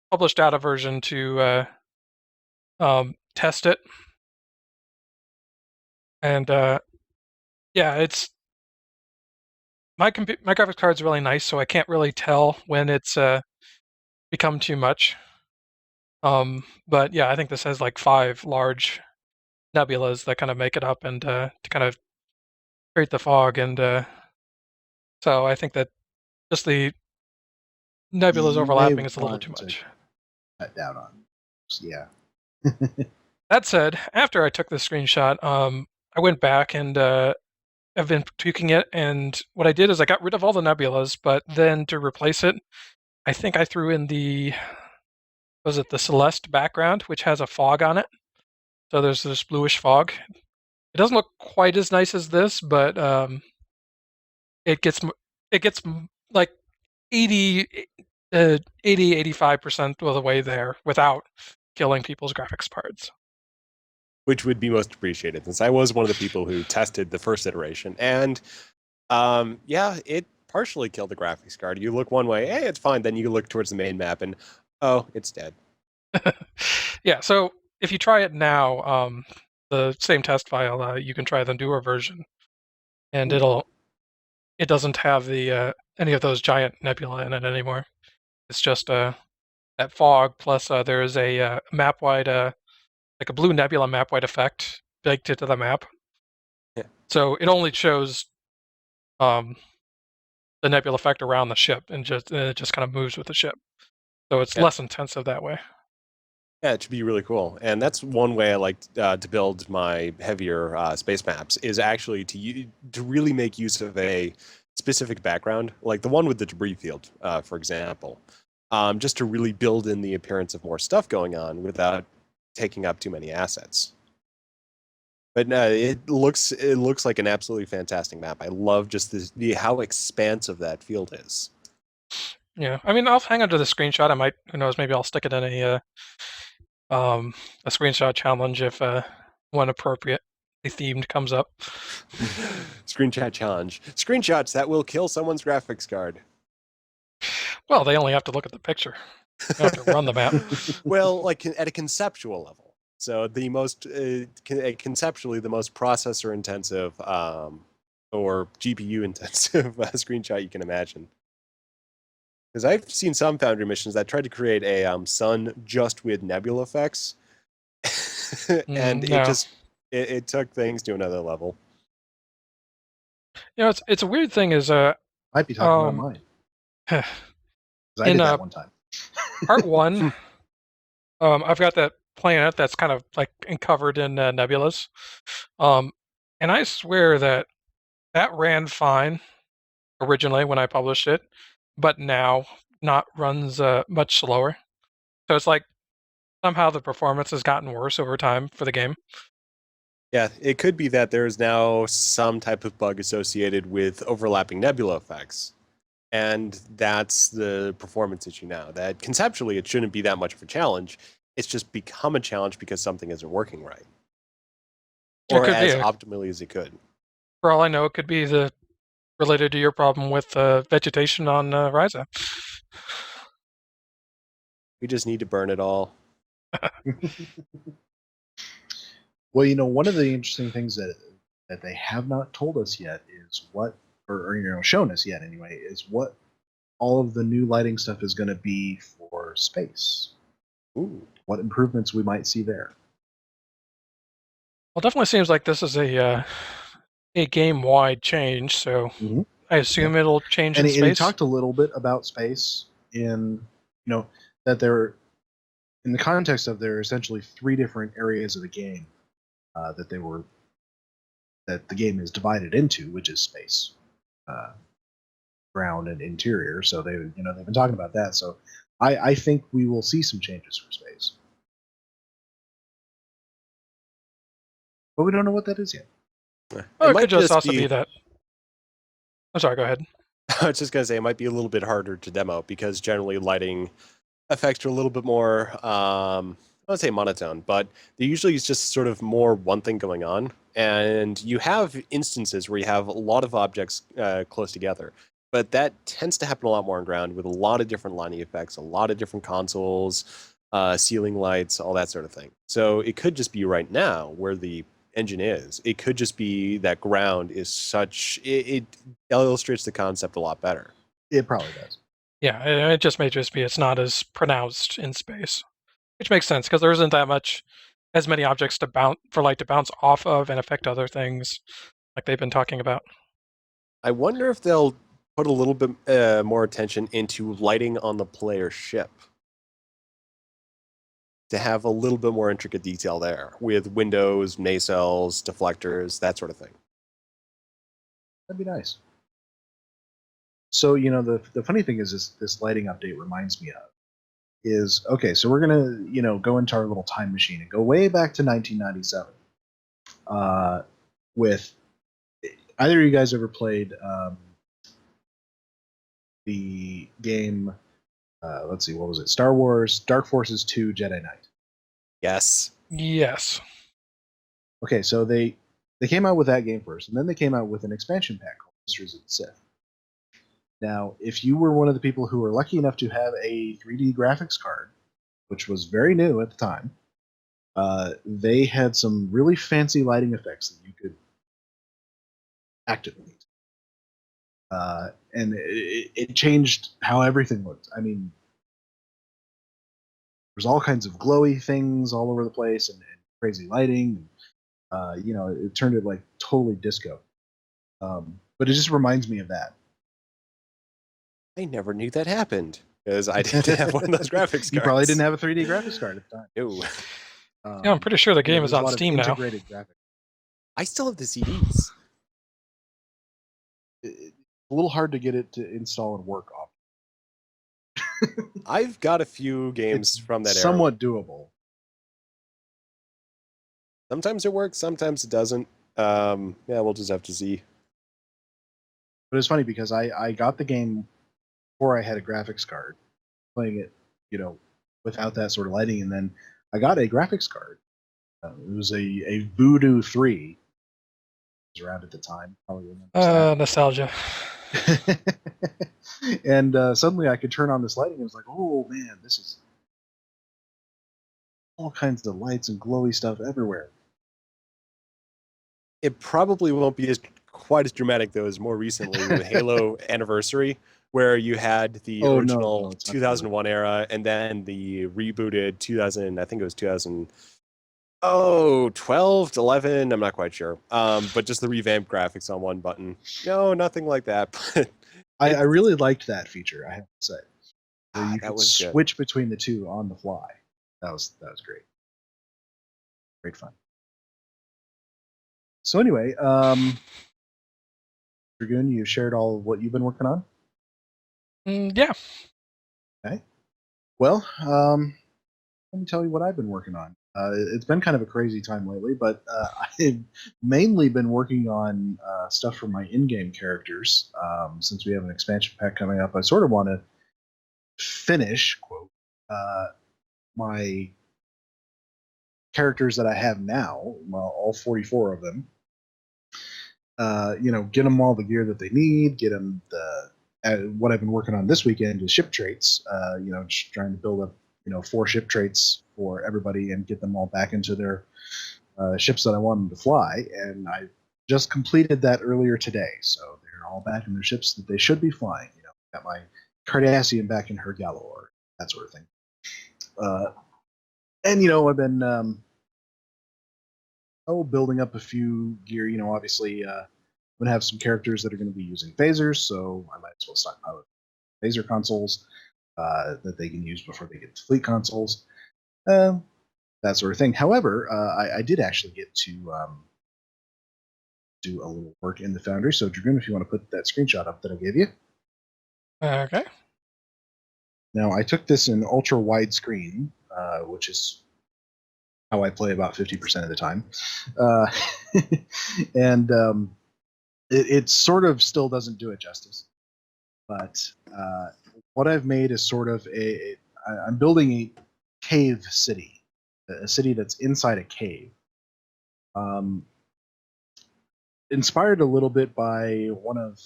published out a version to test it, and yeah, it's my graphics card's really nice, so I can't really tell when it's become too much. But yeah, I think this has like 5 large nebulas that kind of make it up and to kind of create the fog, and so I think that just the nebulas overlapping is a little too much. Cut down on, yeah. That said, after I took the screenshot, I went back and I've been tweaking it, and what I did is I got rid of all the nebulas, but then to replace it, I think I threw in the Celeste background, which has a fog on it. So there's this bluish fog. It doesn't look quite as nice as this, but it gets like 85% of the way there without killing people's graphics cards. Which would be most appreciated, since I was one of the people who tested the first iteration. And yeah, it partially killed the graphics card. You look one way, hey, it's fine. Then you look towards the main map and, oh, it's dead. Yeah, so if you try it now, the same test file, you can try the newer version. And it doesn't have the any of those giant nebula in it anymore. It's just that fog. Plus, there is a map wide, like a blue nebula map wide effect baked into the map. Yeah. So it only shows the nebula effect around the ship, and it just kind of moves with the ship. So it's less intensive that way. Yeah, it should be really cool. And that's one way I like to build my heavier space maps, is actually to really make use of a specific background, like the one with the debris field, for example, just to really build in the appearance of more stuff going on without taking up too many assets. But no, it looks like an absolutely fantastic map. I love just how expansive that field is. Yeah, I mean, I'll hang on to the screenshot. I might, who knows, maybe I'll stick it in a screenshot challenge if one appropriately themed comes up. Screenshot challenge. Screenshots that will kill someone's graphics card. Well, they only have to look at the picture. They don't have to run the map. Well, like at a conceptual level. So the most conceptually the most processor intensive or GPU intensive screenshot you can imagine. Because I've seen some Foundry missions that tried to create a sun just with nebula effects, and No. it took things to another level. You know, it's a weird thing. Is Might be talking about mine. 'Cause I did that one time. part 1, I've got that planet that's kind of like covered in nebulas, and I swear that ran fine originally when I published it, but now not runs much slower. So it's like somehow the performance has gotten worse over time for the game. Yeah, it could be that there is now some type of bug associated with overlapping nebula effects. And that's the performance issue now. That conceptually it shouldn't be that much of a challenge. It's just become a challenge because something isn't working right. Or as optimally as it could. For all I know, it could be related to your problem with vegetation on Risa. We just need to burn it all. Well, you know, one of the interesting things that they have not told us yet is what, or you know, shown us yet anyway, is what all of the new lighting stuff is going to be for space. Ooh. What improvements we might see there. Well, definitely seems like this is a game-wide change, so I assume it'll change in space. And he talked a little bit about space in, you know, that there, in the context of there are essentially 3 different areas of the game that the game is divided into, which is space, ground, and interior. So they've been talking about that. So I think we will see some changes for space, but we don't know what that is yet. It could just also be that. I'm sorry. Go ahead. I was just gonna say it might be a little bit harder to demo because generally lighting effects are a little bit more, I wouldn't say monotone, but they usually is just sort of more one thing going on. And you have instances where you have a lot of objects close together, but that tends to happen a lot more on ground with a lot of different lighting effects, a lot of different consoles, ceiling lights, all that sort of thing. So it could just be right now where the engine is. It could just be that ground is such, it illustrates the concept a lot better. It probably does. Yeah, it just may just be it's not as pronounced in space, which makes sense because there isn't as many objects for light to bounce off of and affect other things like they've been talking about. I wonder if they'll put a little bit more attention into lighting on the player ship to have a little bit more intricate detail there with windows, nacelles, deflectors, that sort of thing. That'd be nice. So, you know, the funny thing is this lighting update reminds me of is, okay, so we're going to, you know, go into our little time machine and go way back to 1997 with, either of you guys ever played the game, let's see, what was it? Star Wars Dark Forces 2 Jedi Knight. Yes. Yes. Okay, so they came out with that game first, and then they came out with an expansion pack called Mysteries of the Sith. Now, if you were one of the people who were lucky enough to have a 3D graphics card, which was very new at the time, they had some really fancy lighting effects that you could activate. And it changed how everything looked. I mean, there's all kinds of glowy things all over the place and crazy lighting. You know, it turned it like totally disco. But it just reminds me of that. I never knew that happened because I didn't have one of those graphics cards. You probably didn't have a 3D graphics card at the time. No. Yeah, I'm pretty sure the you know, game is there's a on lot of Steam now. integrated graphics. I still have the CDs. It's a little hard to get it to install and work off. I've got a few games It's from that era. somewhat doable. Sometimes it works, sometimes it doesn't. Yeah, we'll just have to see. But it's funny because I got the game before I had a graphics card, playing it, you know, without that sort of lighting, and then I got a graphics card. It was a Voodoo 3. It was around at the time. Probably remember Nostalgia. And suddenly I could turn on this lighting and it was like, oh man, this is all kinds of lights and glowy stuff everywhere. It probably won't be quite as dramatic though as more recently with Halo Anniversary, where you had the original 2001 era and then the rebooted 2000. I think it was 12, 11. I'm not quite sure. But just the revamped graphics on one button. No, nothing like that. But I really liked that feature, I have to say. Where you could was switch between the two on the fly. That was great. Great fun. So anyway, Dragoon, you shared all of what you've been working on? Yeah. Okay. Well, let me tell you what I've been working on. It's been kind of a crazy time lately, but I've mainly been working on stuff for my in-game characters. Since we have an expansion pack coming up, I sort of want to finish, quote, my characters that I have now, well, all 44 of them. You know, get them all the gear that they need, get them what I've been working on this weekend is ship traits. You know, just trying to build up, you know, 4 ship traits for everybody and get them all back into their ships that I want them to fly. And I just completed that earlier today, so they're all back in their ships that they should be flying. You know, got my Cardassian back in her Galor, that sort of thing. And you know, I've been building up a few gear. You know, obviously, I'm gonna have some characters that are going to be using phasers, so I might as well stockpile phaser consoles that they can use before they get to fleet consoles, that sort of thing. However, I did actually get to do a little work in the Foundry. So, Dragoon, if you want to put that screenshot up that I gave you. Okay. Now, I took this in ultra widescreen, which is how I play about 50% of the time. And it sort of still doesn't do it justice. But what I've made is sort of I'm building a cave city, a city that's inside a cave. Inspired a little bit by one of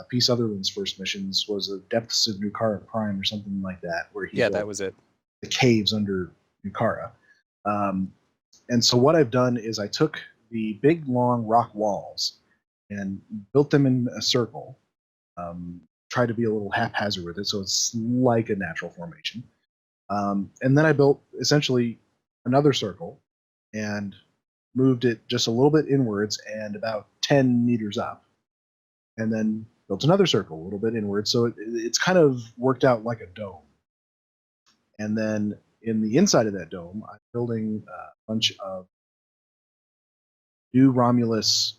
P. Sutherland's first missions was the Depths of Nukara Prime or something like that, where he that was it. The caves under Nukara. And so what I've done is I took the big long rock walls and built them in a circle. Tried to be a little haphazard with it, so it's like a natural formation. And then I built essentially another circle and moved it just a little bit inwards and about 10 meters up, and then built another circle a little bit inwards. So it's kind of worked out like a dome. And then in the inside of that dome, I'm building a bunch of new Romulus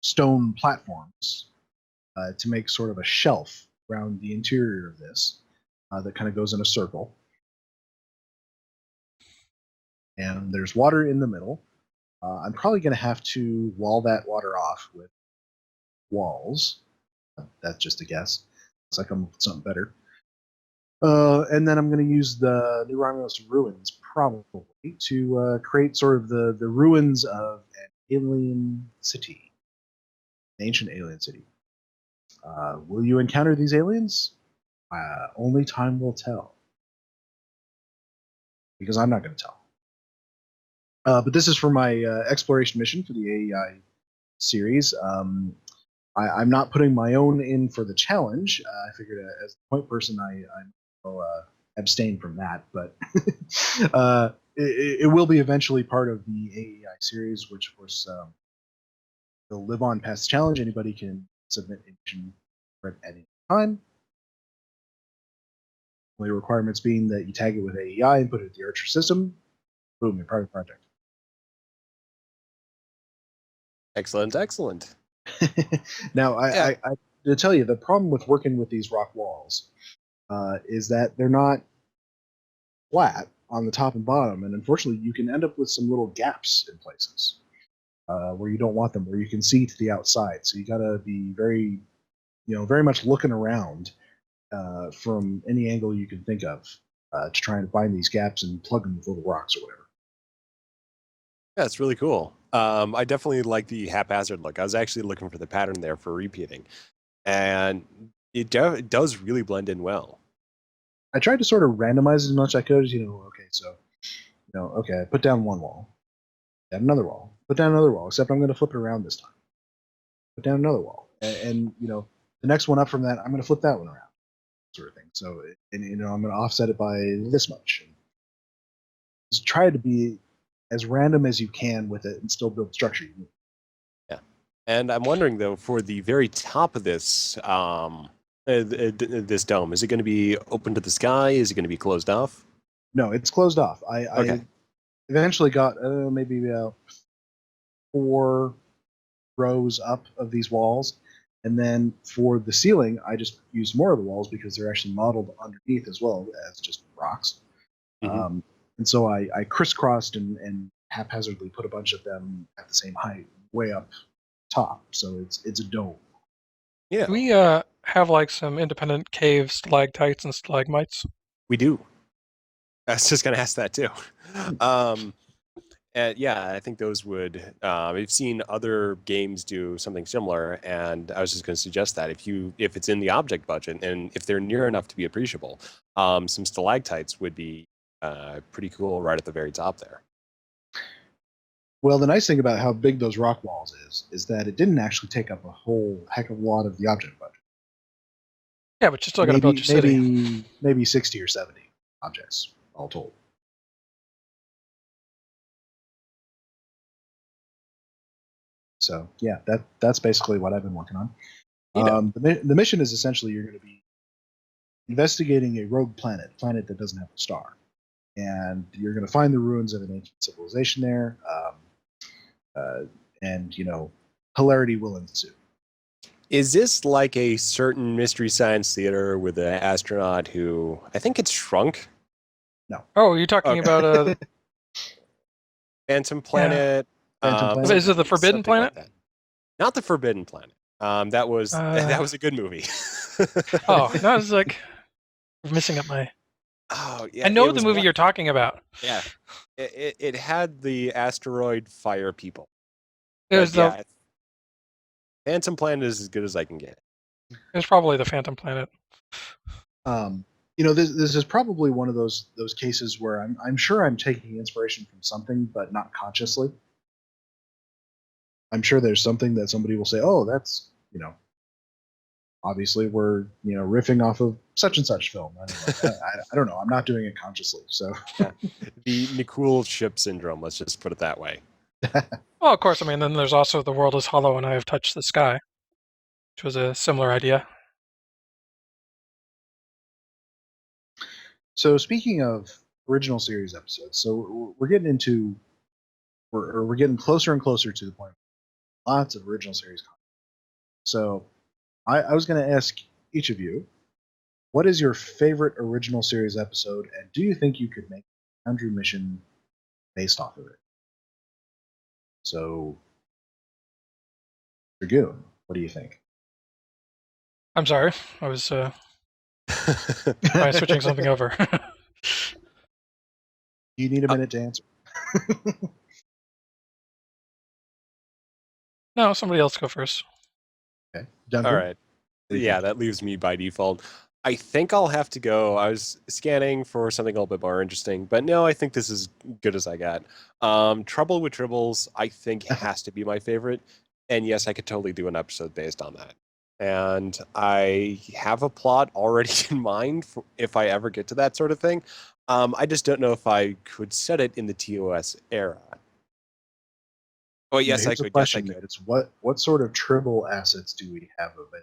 stone platforms to make sort of a shelf around the interior of this that kind of goes in a circle. And there's water in the middle. I'm probably going to have to wall that water off with walls. That's just a guess. Looks like I'm up with something better. And then I'm going to use the New Romulus ruins probably to create sort of the ruins of an alien city, an ancient alien city. Will you encounter these aliens? Only time will tell. Because I'm not going to tell. But this is for my exploration mission for the AEI series. I'm not putting my own in for the challenge. I figured as a point person, I will abstain from that. But it will be eventually part of the AEI series, which of course will live on past the challenge. Anybody can submit a mission at any time. Only requirements being that you tag it with AEI and put it in the Archer system. Boom, you're part of the project. Excellent, excellent. Now, Yeah. I to tell you, the problem with working with these rock walls is that they're not flat on the top and bottom, and unfortunately, you can end up with some little gaps in places where you don't want them, where you can see to the outside. So you got to be very, very much looking around from any angle you can think of to try and find these gaps and plug them with little rocks or whatever. Yeah, it's really cool. I definitely like the haphazard look. I was actually looking for the pattern there for repeating, and it does really blend in well. I tried to sort of randomize as much as I could. Okay, so, okay, I put down one wall, add another wall, put down another wall. Except I'm going to flip it around this time. Put down another wall, and the next one up from that, I'm going to flip that one around, sort of thing. So, and I'm going to offset it by this much. And just try to be as random as you can with it and still build structure you need. Yeah, and I'm wondering though, for the very top of this this dome, is it going to be open to the sky? Is it going to be closed off? No, it's closed off. Okay. I eventually got maybe about 4 rows up of these walls, and then for the ceiling, I just used more of the walls because they're actually modeled underneath as well as just rocks. Mhm. And so I crisscrossed and haphazardly put a bunch of them at the same height, way up top. So it's a dome. Yeah, Do we have like some independent cave stalactites and stalagmites? we do. I was just going to ask that too. And yeah, I think those would. We've seen other games do something similar, and I was just going to suggest that if it's in the object budget and if they're near enough to be appreciable, some stalactites would be pretty cool right at the very top there. Well, the nice thing about how big those rock walls is that it didn't actually take up a whole heck of a lot of the object budget. Yeah, but you still got to build your city. Maybe 60 or 70 objects all told. So yeah, that's basically what I've been working on. The mission is essentially you're going to be investigating a rogue planet that doesn't have a star, and you're going to find the ruins of an ancient civilization there, and hilarity will ensue. Is this like a certain Mystery Science Theater with an astronaut who I think it's shrunk? No. Oh, you're talking about Phantom Planet. Phantom Planet. Is it the Forbidden Planet? Like that. Not the Forbidden Planet. That was a good movie. Oh, no, I was like missing up my. Oh yeah, I know the movie you're talking about. Yeah, it had the asteroid fire people. It was the. Phantom Planet is as good as I can get. It was probably the Phantom Planet. This is probably one of those cases where I'm sure I'm taking inspiration from something, but not consciously. I'm sure there's something that somebody will say, "Oh, that's obviously we're riffing off of such and such film." I don't know. I'm not doing it consciously. So the Nikul ship syndrome. Let's just put it that way. Well, of course. I mean, then there's also The World is Hollow and I Have Touched the Sky, which was a similar idea. So speaking of original series episodes, so we're getting we're getting closer and closer to the point. Lots of original series content. So I was going to ask each of you, what is your favorite original series episode, and do you think you could make a Foundry mission based off of it? So, Dragoon, what do you think? I'm sorry, I was switching something over. You need a minute to answer. No, somebody else go first. Okay, Duncan? All right. Yeah, that leaves me by default. I think I'll have to go. I was scanning for something a little bit more interesting, but no, I think this is good as I got. Trouble with Tribbles, I think, has to be my favorite And yes, I could totally do an episode based on that. And I have a plot already in mind for if I ever get to that sort of thing. I just don't know if I could set it in the TOS era. Oh, yes, I Here's a could. question, Yes, I could. It's what sort of Tribble assets do we have available?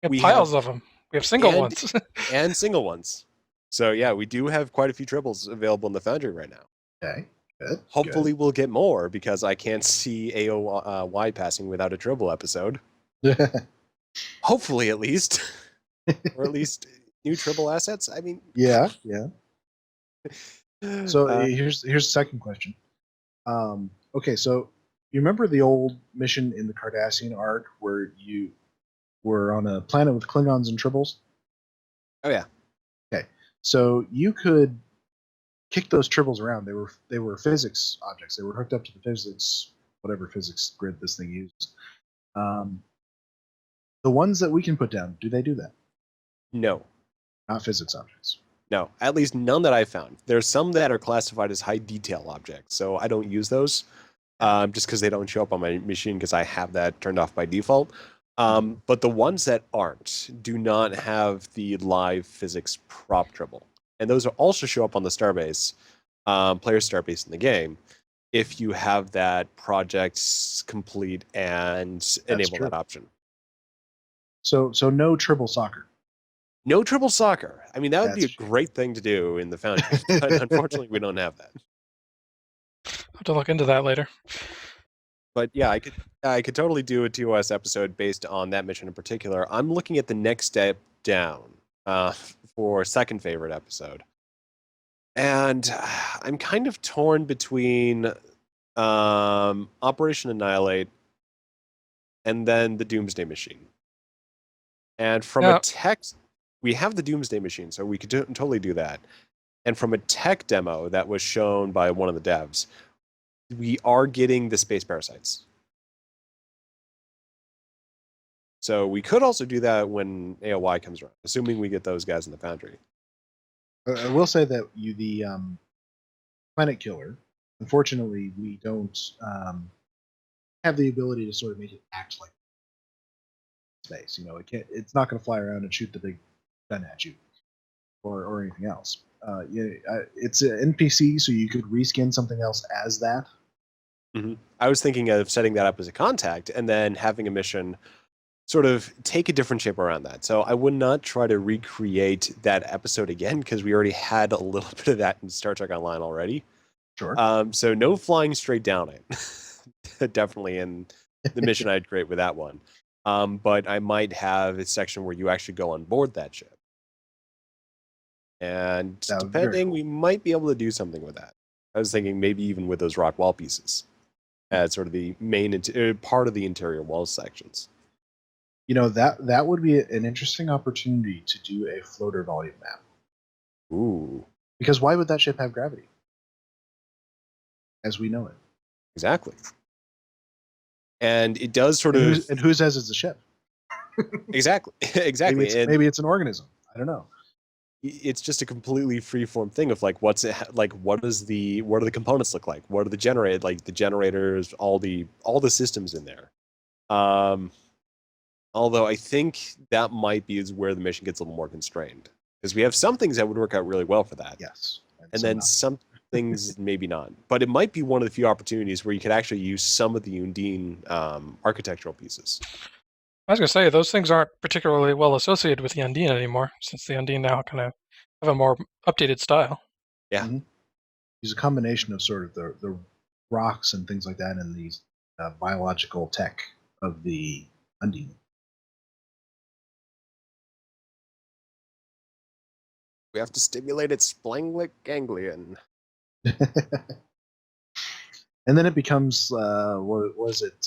We have We piles of them. We have single ones. And single ones. So yeah, we do have quite a few triples available in the Foundry right now. Okay, good. Hopefully we'll get more because I can't see AOY passing without a triple episode. Good. Hopefully, at least. Or at least new triple assets. I mean, yeah. So uh, here's the second question. Okay, so you remember the old mission in the Cardassian arc where you were on a planet with Klingons and Tribbles? oh yeah. Okay, so you could kick those Tribbles around. They were physics objects. They were hooked up to the physics, whatever physics grid this thing uses. The ones that we can put down, do they do that? No. Not physics objects. No, at least none that I found. There's some that are classified as high detail objects, so I don't use those just because they don't show up on my machine because I have that turned off by default. But the ones that aren't do not have the live physics prop triple. And those will also show up on the starbase, player starbase in the game, if you have that project complete and enable true. that option. So no Tribble soccer. No triple soccer. I mean, that would be a That's great thing to do in the Foundry, but unfortunately, we don't have that. I'll have to look into that later. But yeah, I could totally do a TOS episode based on that mission in particular. I'm looking at the next step down for second favorite episode, and I'm kind of torn between Operation Annihilate and then the Doomsday Machine. And from a tech, we have the Doomsday Machine, so we could totally do that. And from a tech demo that was shown by one of the devs, we are getting the space parasites. So we could also do that when AOY comes around, assuming we get those guys in the Foundry. I will say that the Planet Killer, unfortunately, we don't have the ability to sort of make it act like space. You know, it's not going to fly around and shoot the big gun at you or anything else. It's an NPC, so you could reskin something else as that. Mm-hmm. I was thinking of setting that up as a contact and then having a mission sort of take a different shape around that. So I would not try to recreate that episode again because we already had a little bit of that in Star Trek Online already. Sure. So no flying straight down it. Definitely in the mission I'd create with that one. But I might have a section where you actually go on board that ship. And depending, we might be able to do something with that. I was thinking maybe even with those rock wall pieces as sort of the main part of the interior wall sections. You know, that would be an interesting opportunity to do a floater volume map. Ooh. Because why would that ship have gravity? As we know it. Exactly. And it does sort of... And who says it's a ship? Exactly. Exactly. Maybe it's an organism. I don't know. It's just a completely freeform thing of like what are the components look like? What are the generators, all the systems in there. Although I think that might be where the mission gets a little more constrained because we have some things that would work out really well for that. Yes. And then some things maybe not. But it might be one of the few opportunities where you could actually use some of the Undine architectural pieces. I was going to say, those things aren't particularly well associated with the Undine anymore, since the Undine now kind of have a more updated style. Yeah. Mm-hmm. Use a combination of sort of the rocks and things like that and these biological tech of the Undine. We have to stimulate its splenic ganglion. And then it becomes, what was it?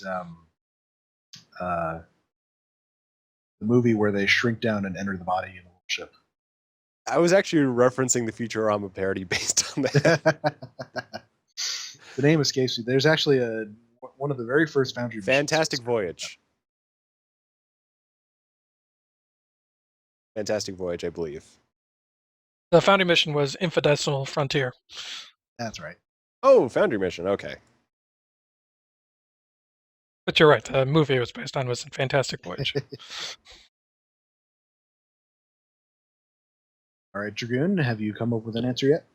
The movie where they shrink down and enter the body in a little ship. I was actually referencing the Futurama parody based on that. The name escapes me. There's actually one of the very first Foundry Fantastic Voyage. Fantastic Voyage, I believe. The Foundry mission was Infidesimal Frontier. That's right. Oh, Foundry mission. Okay. But you're right. The movie it was based on was Fantastic Voyage. All right, Dragoon, have you come up with an answer yet?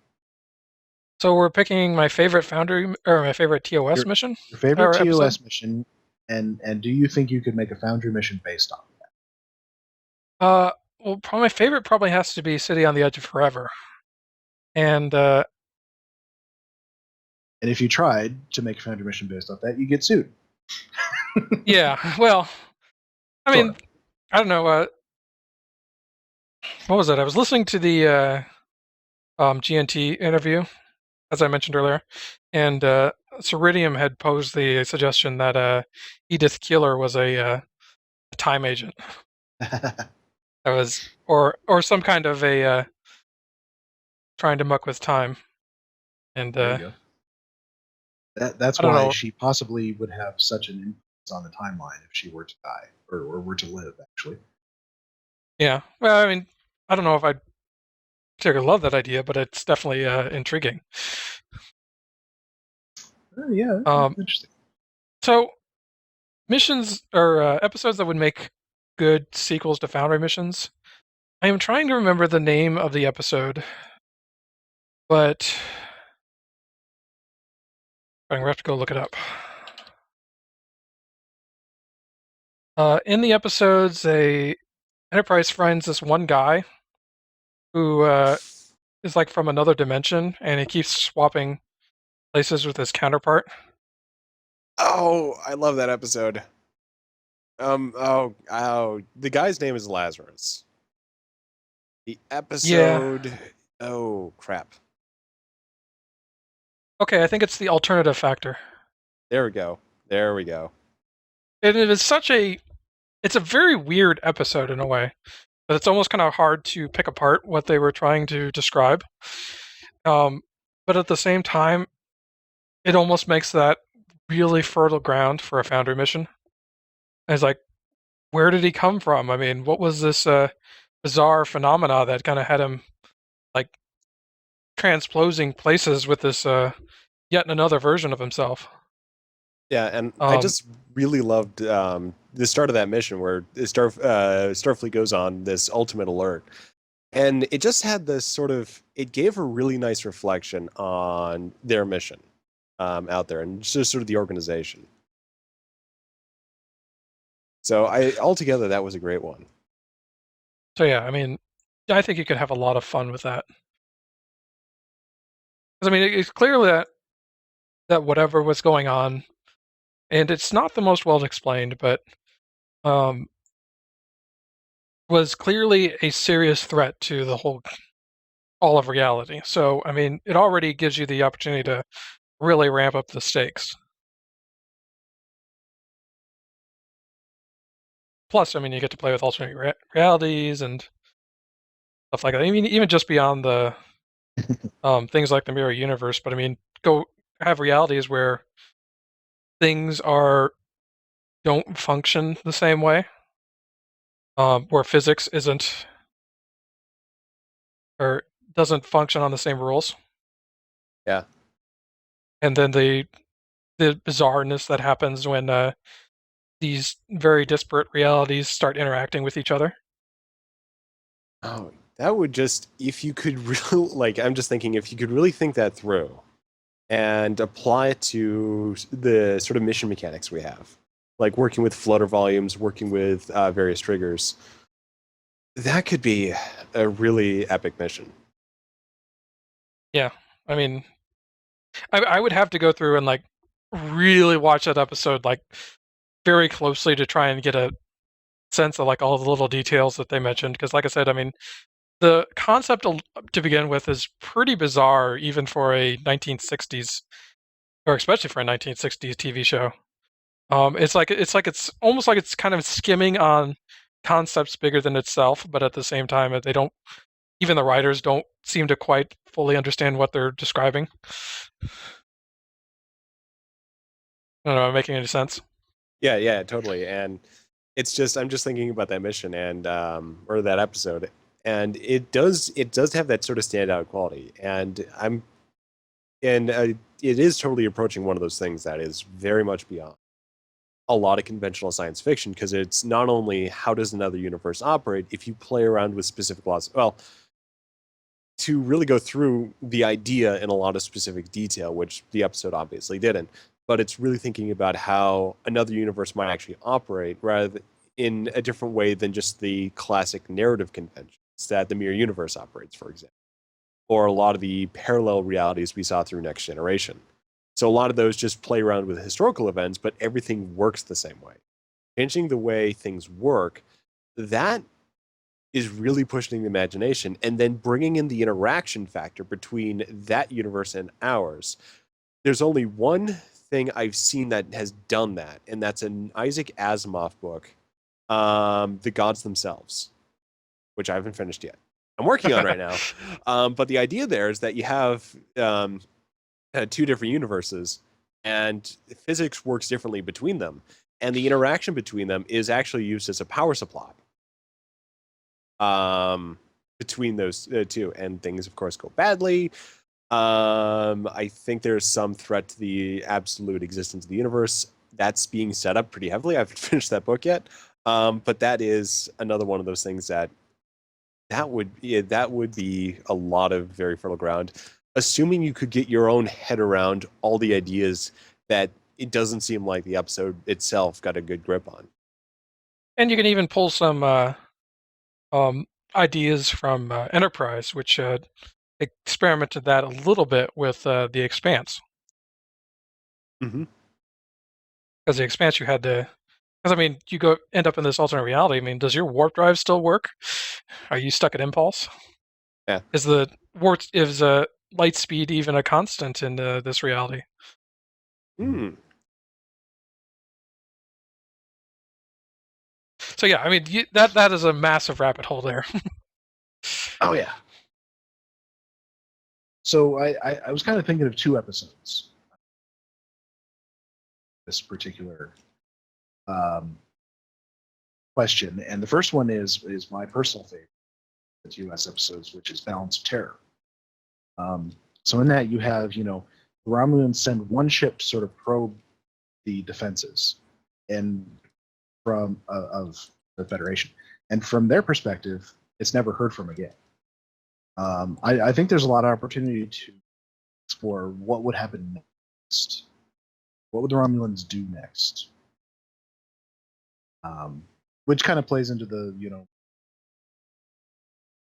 So we're picking my favorite Foundry or my favorite TOS mission. Your favorite Or TOS episode? mission, and do you think you could make a Foundry mission based on that? Well, probably my favorite probably has to be City on the Edge of Forever. And And if you tried to make a Foundry mission based off that, you get sued. yeah, well, I mean, I don't know. What was it? I was listening to the GNT interview, as I mentioned earlier, and Ceridium had posed the suggestion that Edith Keeler was a time agent. That was, or some kind of a trying to muck with time. And There you go. That's I don't why know. she possibly would have such an influence on the timeline if she were to die, or were to live, actually. Yeah, well, I mean, I don't know if I particularly love that idea, but it's definitely intriguing. Oh, yeah, interesting. So, missions or episodes that would make good sequels to Foundry missions. I am trying to remember the name of the episode, but I'm going to have to go look it up. In the episodes, Enterprise finds this one guy who is like from another dimension, and he keeps swapping places with his counterpart. Oh, I love that episode. The guy's name is Lazarus. The episode. Yeah. Oh crap. Okay, I think it's the alternative factor. There we go. And it is it's a very weird episode in a way, but it's almost kind of hard to pick apart what they were trying to describe. But at the same time, it almost makes that really fertile ground for a Foundry mission. And it's like, where did he come from? I mean, what was this bizarre phenomena that kind of had him like transposing places with this yet another version of himself? Yeah, and I just really loved the start of that mission where Starfleet goes on this ultimate alert. And it just had this sort of, it gave a really nice reflection on their mission out there and just sort of the organization. So altogether, that was a great one. So yeah, I mean, I think you could have a lot of fun with that. Because I mean, it's clear that whatever was going on, and it's not the most well explained, but was clearly a serious threat to all of reality. So I mean, it already gives you the opportunity to really ramp up the stakes. Plus, I mean, you get to play with alternate realities and stuff like that. I mean, even just beyond the things like the mirror universe. But I mean, go have realities where things don't function the same way, where physics isn't or doesn't function on the same rules. Yeah. And then the bizarreness that happens when these very disparate realities start interacting with each other. Oh, that would just, if you could really, like, I'm just thinking, if you could really think that through and apply it to the sort of mission mechanics we have, like working with flutter volumes, working with various triggers, that could be a really epic mission. Yeah, I mean, I would have to go through and like really watch that episode like very closely to try and get a sense of like all the little details that they mentioned. Because like I said, I mean, the concept to begin with is pretty bizarre, even for a 1960s, or especially for a 1960s TV show. It's almost like it's kind of skimming on concepts bigger than itself, but at the same time, even the writers don't seem to quite fully understand what they're describing. I don't know, am I making any sense? Yeah, totally. And it's just, I'm just thinking about that mission and or that episode, and it does have that sort of standout quality. And it is totally approaching one of those things that is very much beyond a lot of conventional science fiction, because it's not only how does another universe operate, if you play around with specific laws, well, to really go through the idea in a lot of specific detail, which the episode obviously didn't, but it's really thinking about how another universe might actually operate rather than in a different way than just the classic narrative conventions that the Mirror Universe operates, for example, or a lot of the parallel realities we saw through Next Generation. So a lot of those just play around with historical events, but everything works the same way. Changing the way things work, that is really pushing the imagination, and then bringing in the interaction factor between that universe and ours. There's only one thing I've seen that has done that, and that's an Isaac Asimov book, The Gods Themselves, which I haven't finished yet. I'm working on right now. But the idea there is that you have two different universes, and physics works differently between them, and the interaction between them is actually used as a power supply between those two, and things of course go badly. I think there's some threat to the absolute existence of the universe that's being set up pretty heavily. I haven't finished that book yet, but that is another one of those things that would be a lot of very fertile ground, assuming you could get your own head around all the ideas that it doesn't seem like the episode itself got a good grip on. And you can even pull some ideas from Enterprise, which experimented that a little bit with The Expanse. Mm-hmm. Because The Expanse, you had to... Because, I mean, you end up in this alternate reality. I mean, does your warp drive still work? Are you stuck at impulse? Yeah. Is light speed even a constant in this reality? Hmm. So yeah, I mean that is a massive rabbit hole there. Oh yeah. So I was kind of thinking of two episodes. This particular question, and the first one is my personal favorite of the US episodes, which is Balance of Terror. So in that you have, the Romulans send one ship to sort of probe the defenses and of the Federation, and from their perspective, it's never heard from again. I think there's a lot of opportunity to explore what would happen next. What would the Romulans do next? Which kind of plays into the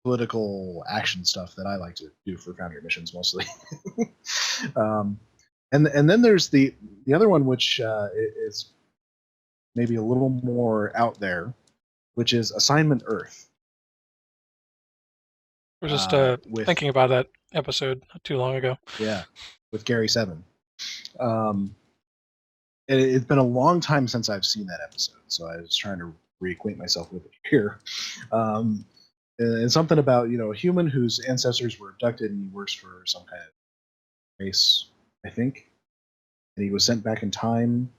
political action stuff that I like to do for Foundry missions mostly. And then there's the other one, which is maybe a little more out there, which is Assignment Earth. We're just thinking about that episode not too long ago. Yeah, with Gary Seven. It's been a long time since I've seen that episode, so I was trying to reacquaint myself with it here. And something about a human whose ancestors were abducted, and he works for some kind of race, I think, and he was sent back in time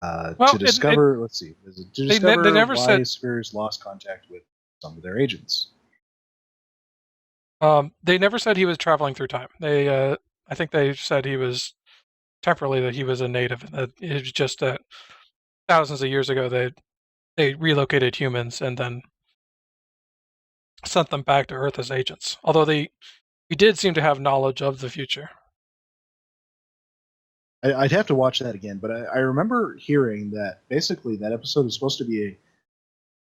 to discover. Let's see, to discover why Superiors lost contact with some of their agents. They never said he was traveling through time. I think they said he was temporarily that he was a native, and that it was just that thousands of years ago they relocated humans and then sent them back to Earth as agents. Although we did seem to have knowledge of the future. I'd have to watch that again, but I remember hearing that basically that episode is supposed to be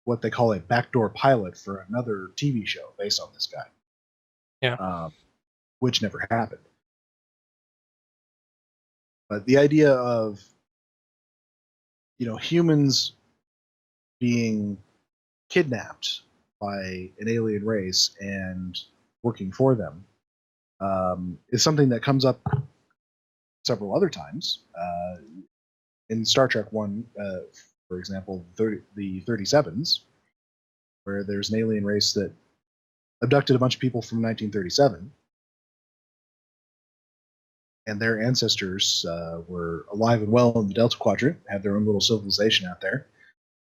what they call a backdoor pilot for another TV show based on this guy. Yeah. Which never happened. But the idea of humans being kidnapped by an alien race and working for them is something that comes up several other times. In Star Trek 1, for example, the 37s, where there's an alien race that abducted a bunch of people from 1937, and their ancestors were alive and well in the Delta Quadrant, had their own little civilization out there,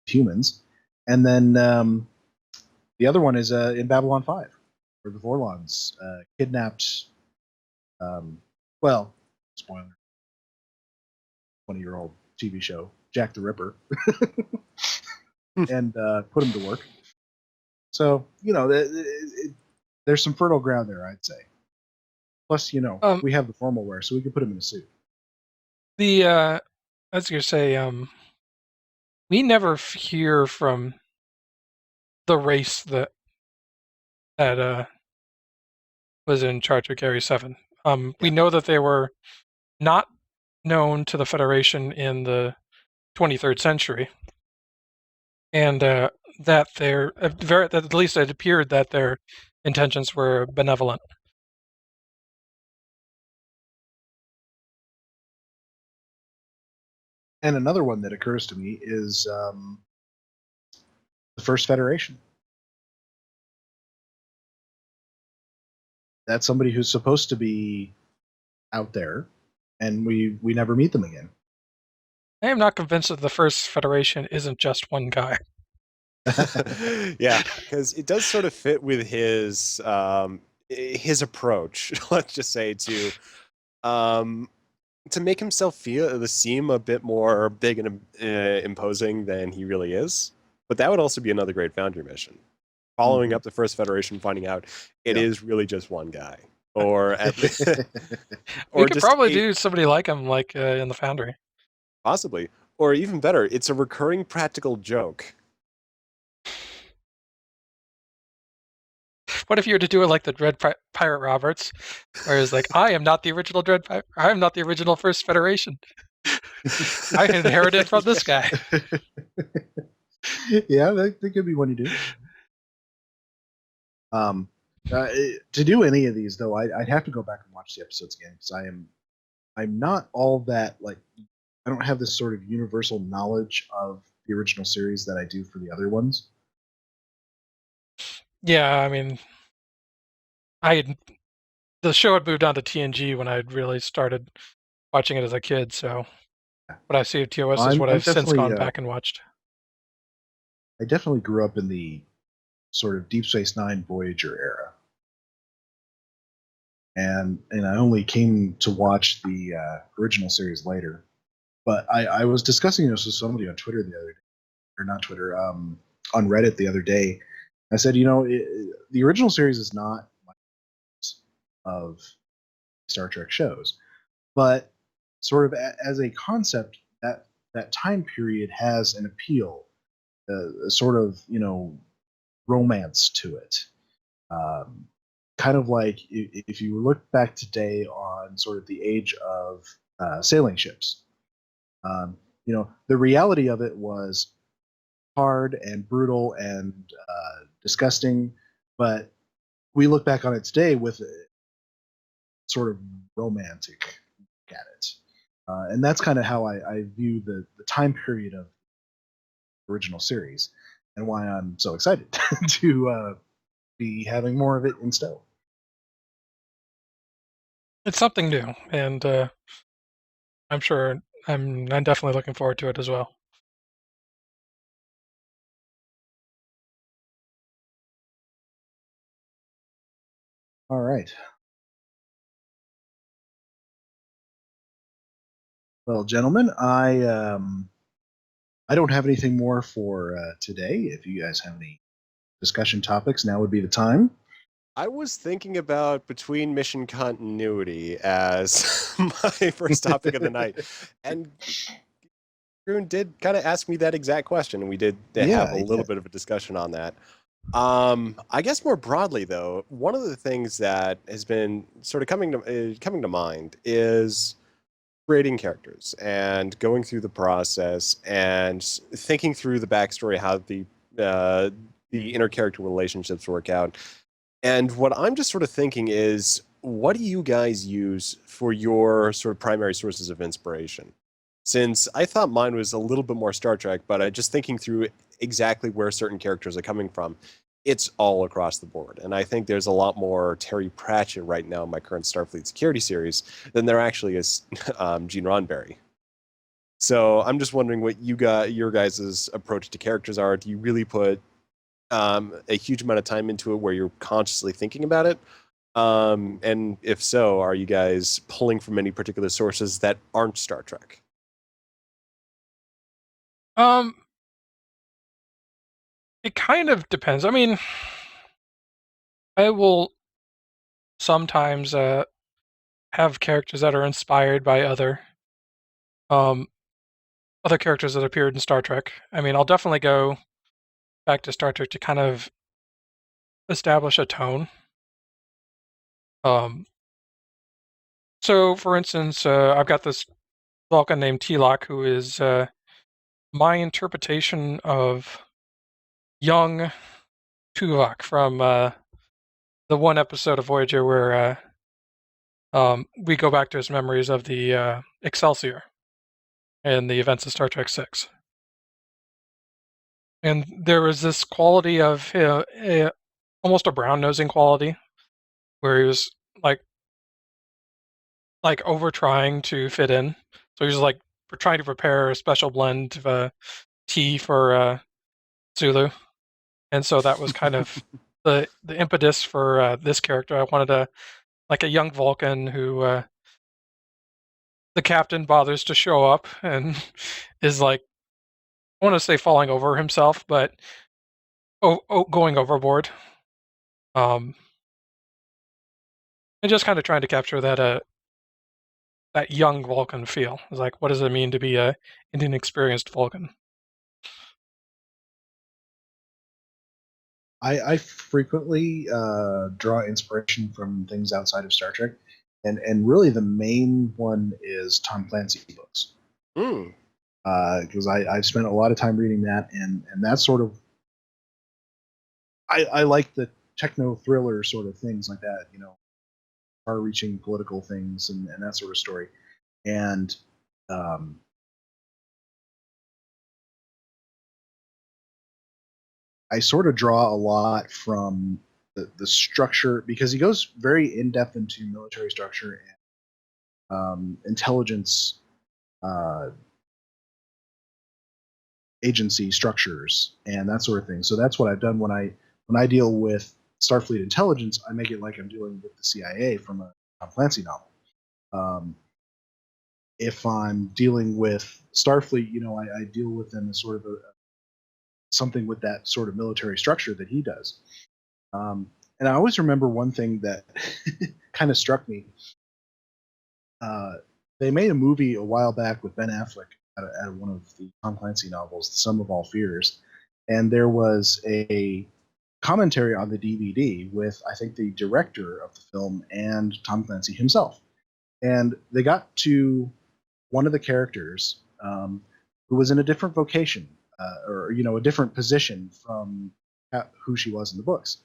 humans. And then the other one is in Babylon 5, where the Vorlons kidnapped, spoiler, 20-year-old TV show, Jack the Ripper, and put him to work. So, there's some fertile ground there, I'd say. Plus, we have the formal wear, so we could put him in a suit. I was going to say, we never hear from the race that was in charge of Gary 7. We know that they were not known to the Federation in the 23rd century, and that at least it appeared that their intentions were benevolent. And another one that occurs to me is the First Federation. That's somebody who's supposed to be out there, and we never meet them again. I am not convinced that the First Federation isn't just one guy. Yeah, because it does sort of fit with his approach. Let's just say to make himself seem a bit more big and imposing than he really is. But that would also be another great Foundry mission. Following up the First Federation, finding out it is really just one guy, or at least, we could probably do somebody like him, like in the Foundry. Possibly, or even better, it's a recurring practical joke. What if you were to do it like the Dread Pirate Roberts, where it's like, I am not the original Dread Pirate. I am not the original First Federation. I inherited from this guy. Yeah, that could be one you do. To do any of these, though, I'd have to go back and watch the episodes again, because I'm not all that, like, I don't have this sort of universal knowledge of the original series that I do for the other ones. Yeah, I mean, the show had moved on to TNG when I really started watching it as a kid, so what I see of TOS is what I've since gone back and watched. I definitely grew up in the sort of Deep Space Nine Voyager era. And I only came to watch the original series later. But I was discussing this with somebody on Twitter the other day, or not Twitter, on Reddit the other day. I said, the original series is not my of Star Trek shows, but sort of as a concept, that time period has an appeal, a sort of romance to it. Kind of like if you look back today on sort of the age of sailing ships. The reality of it was hard and brutal and disgusting, but we look back on it today with a sort of romantic look at it. And that's kind of how I view the time period of the original series, and why I'm so excited to be having more of it in stow. It's something new, and I'm sure I'm definitely looking forward to it as well. All right. Well, gentlemen, I don't have anything more for today. If you guys have any discussion topics, now would be the time. I was thinking about between mission continuity as my first topic of the night, and Dragoon did kind of ask me that exact question, and we did have a little bit of a discussion on that. I guess more broadly, though, one of the things that has been sort of coming to mind is creating characters and going through the process and thinking through the backstory, how the inter-character relationships work out. And what I'm just sort of thinking is, what do you guys use for your sort of primary sources of inspiration? Since I thought mine was a little bit more Star Trek, but just thinking through exactly where certain characters are coming from, it's all across the board. And I think there's a lot more Terry Pratchett right now in my current Starfleet Security series than there actually is Gene Roddenberry. So I'm just wondering what your guys' approach to characters are. Do you really put a huge amount of time into it where you're consciously thinking about it? And if so, are you guys pulling from any particular sources that aren't Star Trek? It kind of depends. I mean, I will sometimes have characters that are inspired by other characters that appeared in Star Trek. I mean, I'll definitely go back to Star Trek to kind of establish a tone. So, for instance, I've got this Vulcan named Telok, who is my interpretation of young Tuvok from the one episode of Voyager where we go back to his memories of the Excelsior and the events of Star Trek VI. And there was this quality of almost a brown-nosing quality where he was like over trying to fit in. So he was like trying to prepare a special blend of tea for Zulu. And so that was kind of the impetus for this character. I wanted a young Vulcan who the captain bothers to show up and is like, I want to say falling over himself, but going overboard. And just kind of trying to capture that young Vulcan feel. It's like, what does it mean to be an inexperienced Vulcan? I frequently draw inspiration from things outside of Star Trek, and really the main one is Tom Clancy books. Because I've spent a lot of time reading that, and that sort of I like the techno thriller sort of things like that, far-reaching political things and that sort of story, and I sort of draw a lot from the structure, because he goes very in depth into military structure and intelligence agency structures and that sort of thing. So that's what I've done when I deal with Starfleet intelligence. I make it like I'm dealing with the CIA from a Tom Clancy novel. If I'm dealing with Starfleet, I deal with them as sort of something with that sort of military structure that he does. And I always remember one thing that kind of struck me. They made a movie a while back with Ben Affleck out of one of the Tom Clancy novels, The Sum of All Fears, and there was a commentary on the DVD with, I think, the director of the film and Tom Clancy himself. And they got to one of the characters who was in a different vocation, or a different position from who she was in the books.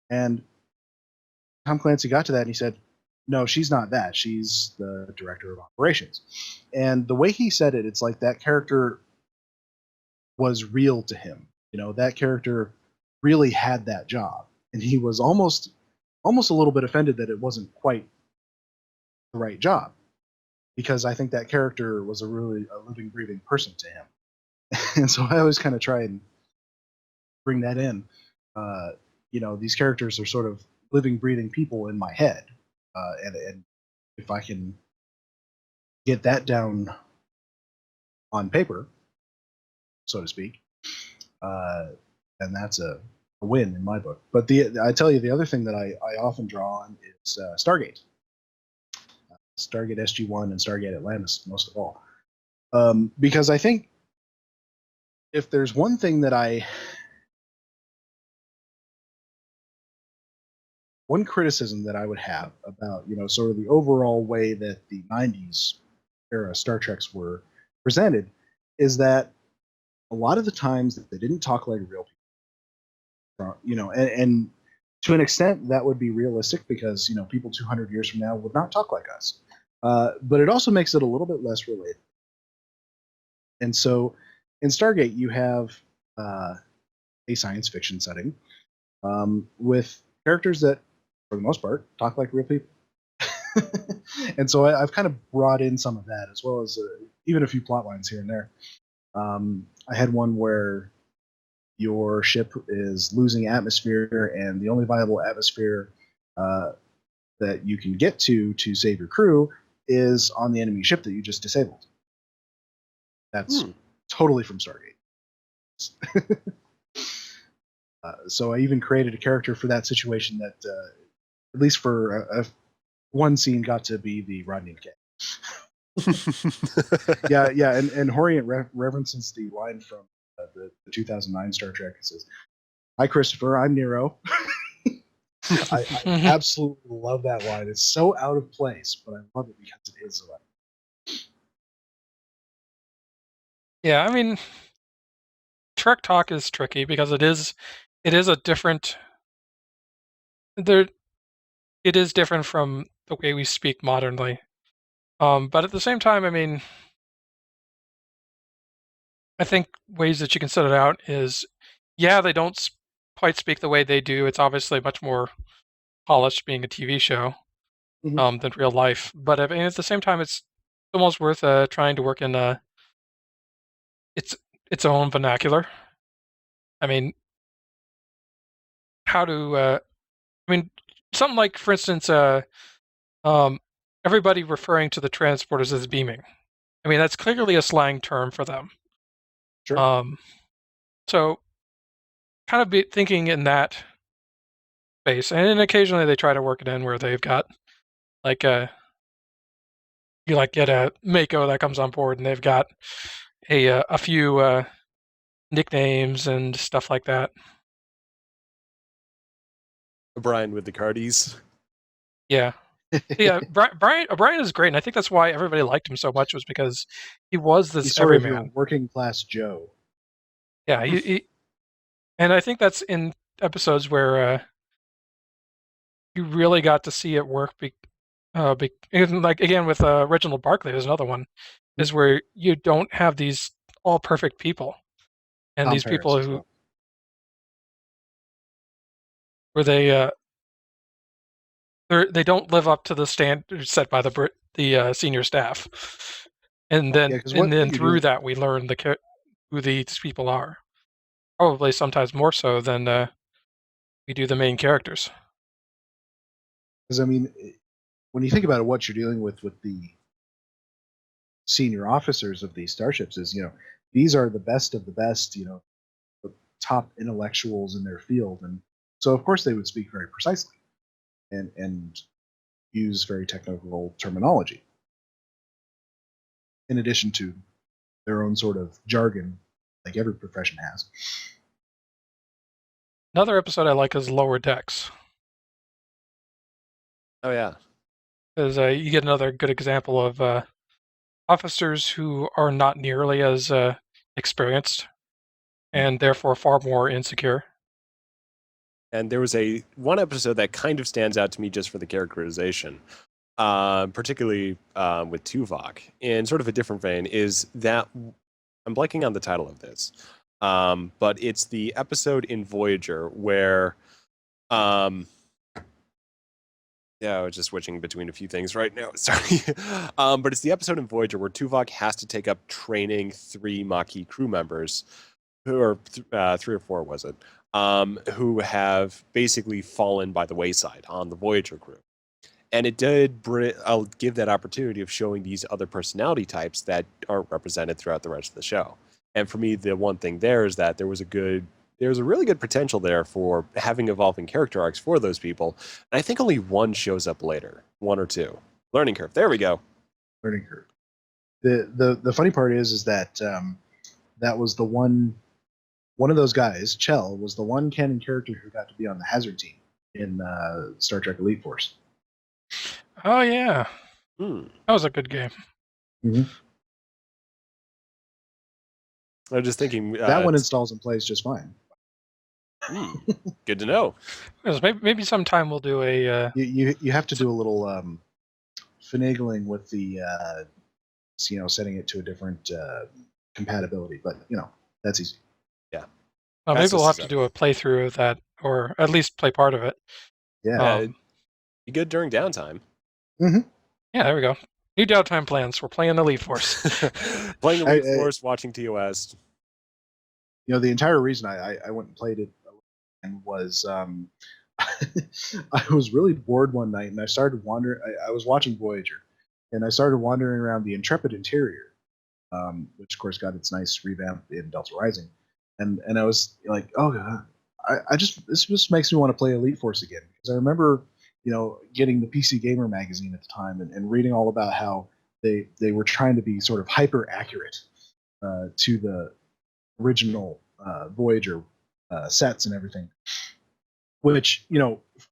And Tom Clancy got to that and he said, "No, she's not that. She's the director of operations." And the way he said it, it's like that character was real to him. That character really had that job, and he was almost a little bit offended that it wasn't quite the right job, because I think that character was a living, breathing person to him. And so I always kind of try and bring that in. These characters are sort of living, breathing people in my head, and if I can get that down on paper, so to speak, and that's a win in my book. But I tell you, the other thing that I often draw on is Stargate. Stargate SG-1 and Stargate Atlantis, most of all. Because I think if there's one thing that one criticism that I would have about, sort of the overall way that the 90s era Star Treks were presented, is that a lot of the times that they didn't talk like real people. And to an extent that would be realistic, because, people 200 years from now would not talk like us. But it also makes it a little bit less related. And so in Stargate, you have a science fiction setting with characters that, for the most part, talk like real people. And so I've kind of brought in some of that, as well as even a few plot lines here and there. I had one where your ship is losing atmosphere, and the only viable atmosphere that you can get to save your crew is on the enemy ship that you just disabled. That's totally from Stargate. So I even created a character for that situation that, at least for one scene, got to be the Rodney King. Yeah, and Horient references the line from the 2009 Star Trek. It says, "Hi, Christopher, I'm Nero." I absolutely love that line. It's so out of place, but I love it because it is. Yeah, I mean, Trek talk is tricky because it is a different. It is different from the way we speak modernly. But at the same time, I mean, I think ways that you can set it out is, yeah, they don't quite speak the way they do. It's obviously much more polished being a TV show than real life. But I mean, at the same time, it's almost worth trying to work in its own vernacular. I mean, how to? I mean, something like, for instance, everybody referring to the transporters as beaming. I mean, that's clearly a slang term for them. Sure. So kind of be thinking in that space, and then occasionally they try to work it in where they've got like you like get a Mako that comes on board, and they've got a few nicknames and stuff like that. Brian with the Cardies. Yeah. Yeah, Brian is great, and I think that's why everybody liked him so much, was because he was this He's sort of everyman. your working class Joe. Yeah, and I think that's in episodes where you really got to see it work. And like again with Reginald Barclay, there's another one, is where you don't have these all perfect people, and Tom these Paris people as who well. where they don't live up to the standards set by the senior staff, and then Yeah, 'cause what you're through doing- that we learn who these people are. Probably sometimes more so than we do the main characters. Because I mean, when you think about it, what you're dealing with the senior officers of these starships is, these are the best of the best, the top intellectuals in their field, and so of course they would speak very precisely and use very technical terminology, in addition to their own sort of jargon, like every profession has. Another episode I like is Lower Decks. Oh yeah, Because you get another good example of officers who are not nearly as experienced, and therefore far more insecure. and there was one episode that kind of stands out to me just for the characterization, particularly with Tuvok. In sort of a different vein, is that I'm blanking on the title of this, but it's the episode in Voyager where, yeah, I was just switching between a few things right now. Sorry, but it's the episode in Voyager where Tuvok has to take up training 3 Maquis crew members, who are 3 or 4, was it? Who have basically fallen by the wayside on the Voyager crew. And it did I'll give that opportunity of showing these other personality types that aren't represented throughout the rest of the show. And for me, the one thing there is that there was a really good potential there for having evolving character arcs for those people. And I think only one shows up later, 1 or 2. Learning curve. There we go. Learning curve. The funny part is that that was the one of those guys, Chell, was the one canon character who got to be on the Hazard team in Star Trek Elite Force. Oh yeah, that was a good game. Mm-hmm. I was just thinking that one installs and plays just fine. Good to know. Maybe sometime we'll do a. You have to do a little finagling with the setting it to a different compatibility, but that's easy. Yeah. Maybe we'll have to do a playthrough of that, or at least play part of it. Yeah. Be good during downtime. Mm-hmm. Yeah, there we go. New downtime plans. We're playing Elite Force. Playing Elite Force, watching TOS. The entire reason I went and played it and was I was really bored one night, and I started wandering. I was watching Voyager, and I started wandering around the Intrepid interior, which of course got its nice revamp in Delta Rising. and I was like, oh god, this just makes me want to play Elite Force again, because I remember, getting the PC Gamer magazine at the time and reading all about how they were trying to be sort of hyper accurate to the original Voyager sets and everything, which,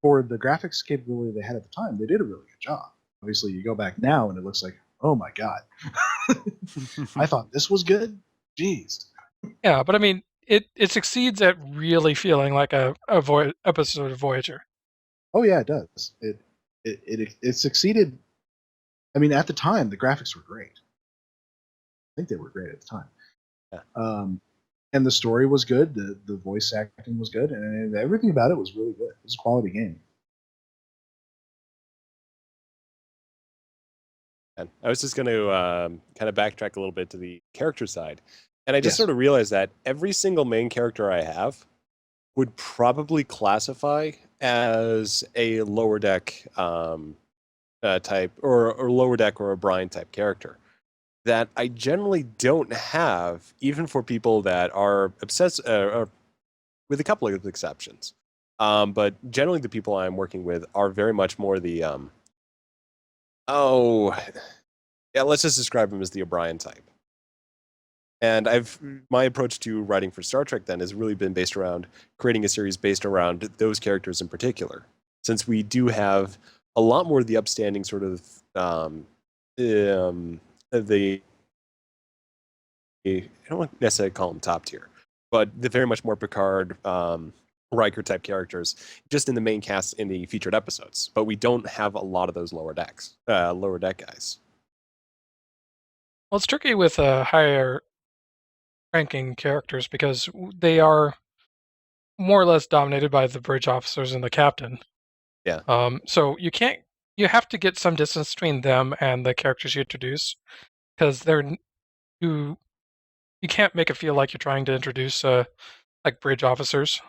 for the graphics capability they had at the time, they did a really good job. Obviously, you go back now and it looks like, oh my god, I thought this was good. Jeez. Yeah, but I mean, it succeeds at really feeling like a episode of Voyager. Oh yeah, it does. It succeeded. I mean, at the time, the graphics were great. I think they were great at the time. Yeah. And the story was good. The voice acting was good, and everything about it was really good. It was a quality game. And I was just going to kind of backtrack a little bit to the character side. And I just Yes. sort of realized that every single main character I have would probably classify as a lower deck type, or lower deck or O'Brien type character that I generally don't have, even for people that are obsessed, with a couple of exceptions. But generally, the people I'm working with are very much more the let's just describe them as the O'Brien type. And my approach to writing for Star Trek then has really been based around creating a series based around those characters in particular, since we do have a lot more of the upstanding sort of I don't want to necessarily call them top tier, but the very much more Picard, Riker type characters, just in the main cast in the featured episodes. But we don't have a lot of those lower deck guys. Well, it's tricky with higher ranking characters because they are more or less dominated by the bridge officers and the captain. Yeah. So you have to get some distance between them and the characters you introduce, because you can't make it feel like you're trying to introduce like bridge officers,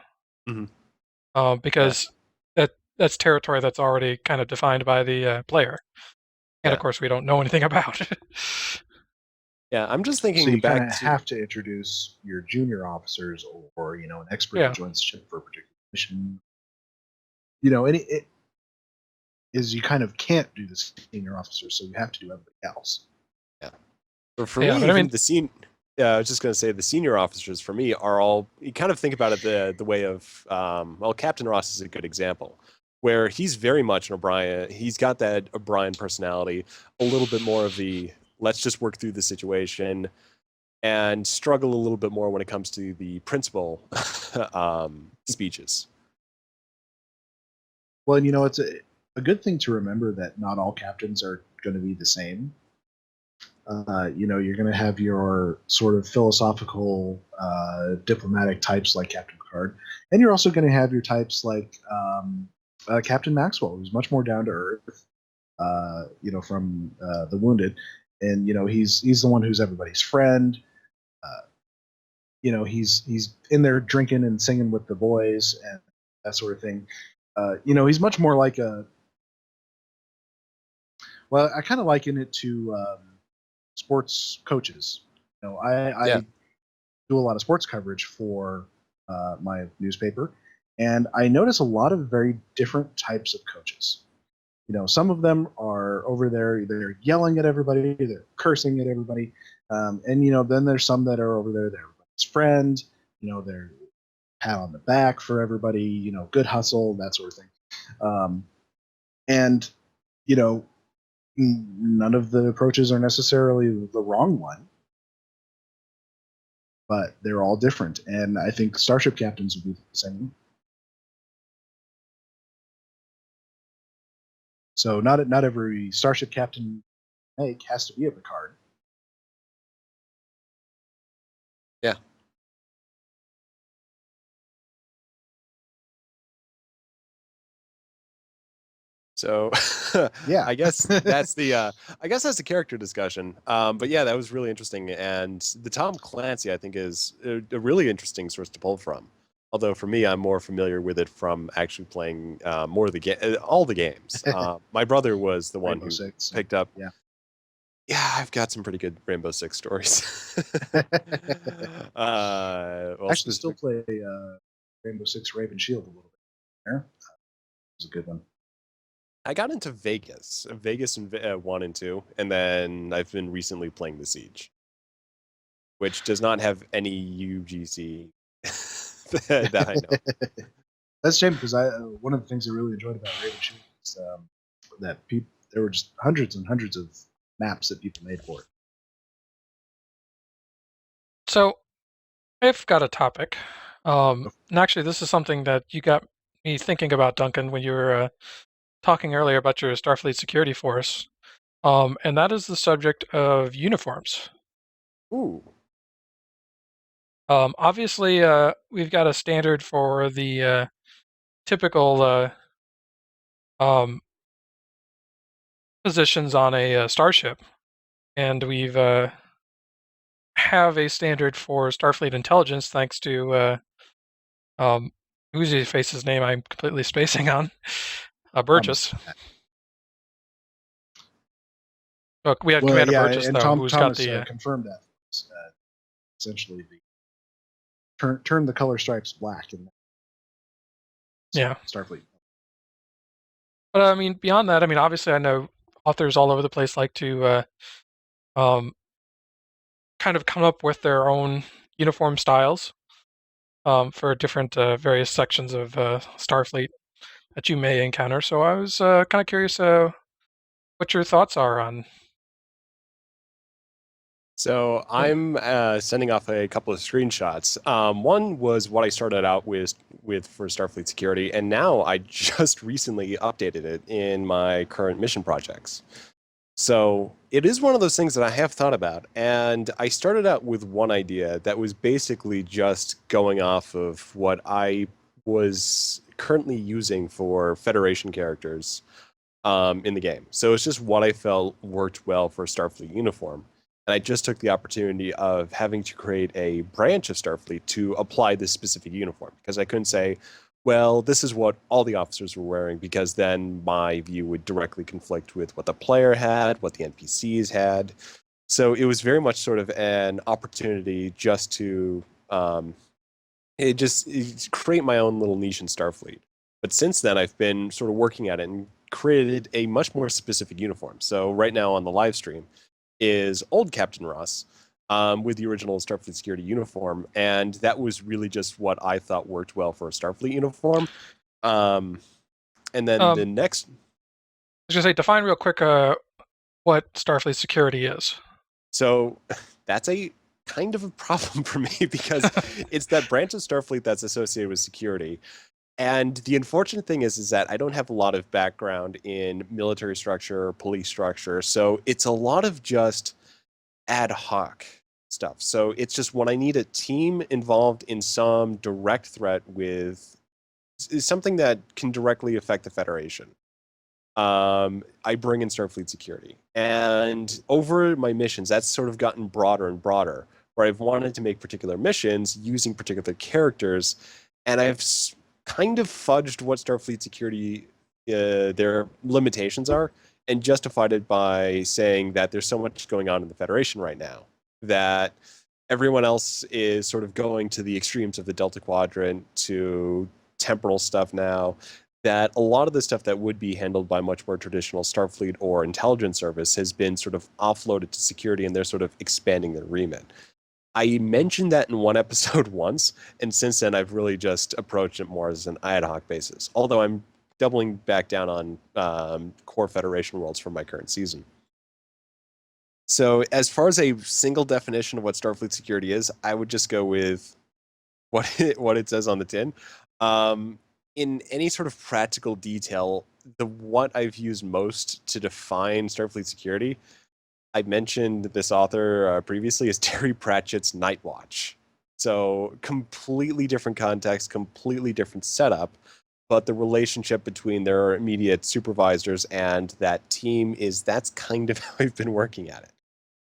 because that's territory that's already kind of defined by the player, and of course we don't know anything about it. Yeah, I'm just thinking So you kind back of to have to introduce your junior officers, or an expert who joins the ship for a particular mission. And it is, you kind of can't do the senior officers, so you have to do everybody else. Yeah. But for Yeah, me, but I mean, I was just going to say the senior officers for me are all, you kind of think about it the way of, Captain Ross is a good example, where he's very much an O'Brien. He's got that O'Brien personality, a little bit more of the let's just work through the situation, and struggle a little bit more when it comes to the principal speeches. Well, and it's a good thing to remember that not all captains are going to be the same. You're going to have your sort of philosophical, diplomatic types like Captain Picard, and you're also going to have your types like Captain Maxwell, who's much more down to earth. From The Wounded, and he's the one who's everybody's friend. He's in there drinking and singing with the boys and that sort of thing. He's much more like I kind of liken it to sports coaches. I do a lot of sports coverage for my newspaper, and I notice a lot of very different types of coaches. Some of them are over there, they're yelling at everybody, they're cursing at everybody, and then there's some that are over there, they're everybody's friend. They're pat on the back for everybody, good hustle, that sort of thing. And none of the approaches are necessarily the wrong one, but they're all different, and I think starship captains would be the same. So not every starship captain has to be a Picard. Yeah. So yeah, I guess that's the character discussion. But yeah, that was really interesting. And the Tom Clancy, I think, is a really interesting source to pull from. Although for me, I'm more familiar with it from actually playing more of all the games. My brother was the one who picked up. Yeah. Yeah, I've got some pretty good Rainbow Six stories. Well, Actually, still play Rainbow Six Raven Shield a little bit. There, it was a good one. I got into Vegas and 1 and 2, and then I've been recently playing The Siege, which does not have any UGC that I know. That's a shame because one of the things I really enjoyed about Raven Shield is that there were just hundreds and hundreds of maps that people made for it. So I've got a topic. And actually, this is something that you got me thinking about, Duncan, when you were talking earlier about your Starfleet security force. And that is the subject of uniforms. Ooh. Obviously, we've got a standard for the typical positions on a starship, and we've have a standard for Starfleet intelligence thanks to who's his face's name I'm completely spacing on, Burgess. Look, we had Commander Burgess and though, who's Thomas got the confirmed that essentially the turn the color stripes black in Starfleet. But I mean, beyond that, I mean, obviously, I know authors all over the place like to kind of come up with their own uniform styles for different various sections of Starfleet that you may encounter. So I was kind of curious what your thoughts are on. So I'm sending off a couple of screenshots. One was what I started out with for Starfleet Security, and now I just recently updated it in my current mission projects. So it is one of those things that I have thought about, and I started out with one idea that was basically just going off of what I was currently using for Federation characters in the game. So it's just what I felt worked well for a Starfleet uniform. And I just took the opportunity of having to create a branch of Starfleet to apply this specific uniform, because I couldn't say, well, this is what all the officers were wearing, because then my view would directly conflict with what the player had, what the NPCs had. So it was very much sort of an opportunity just to create my own little niche in Starfleet. But since then, I've been sort of working at it and created a much more specific uniform. So right now on the live stream is old Captain Ross with the original Starfleet security uniform, and that was really just what I thought worked well for a Starfleet uniform. And then the next, I was gonna say, define real quick what Starfleet security is. So that's a kind of a problem for me, because it's that branch of Starfleet that's associated with security. And the unfortunate thing is that I don't have a lot of background in military structure, police structure, so it's a lot of just ad hoc stuff. So it's just when I need a team involved in some direct threat with something that can directly affect the Federation, I bring in Starfleet security. And over my missions, that's sort of gotten broader and broader, where I've wanted to make particular missions using particular characters, and I've kind of fudged what Starfleet security their limitations are, and justified it by saying that there's so much going on in the Federation right now that everyone else is sort of going to the extremes of the Delta Quadrant to temporal stuff now, that a lot of the stuff that would be handled by much more traditional Starfleet or intelligence service has been sort of offloaded to security, and they're sort of expanding their remit. I mentioned that in one episode once, and since then I've really just approached it more as an ad hoc basis, although I'm doubling back down on core Federation worlds for my current season. So as far as a single definition of what Starfleet security is, I would just go with what it says on the tin. In any sort of practical detail, what I've used most to define Starfleet security, I mentioned this author previously, is Terry Pratchett's Night Watch. So completely different context, completely different setup, but the relationship between their immediate supervisors and that team that's kind of how I've been working at it.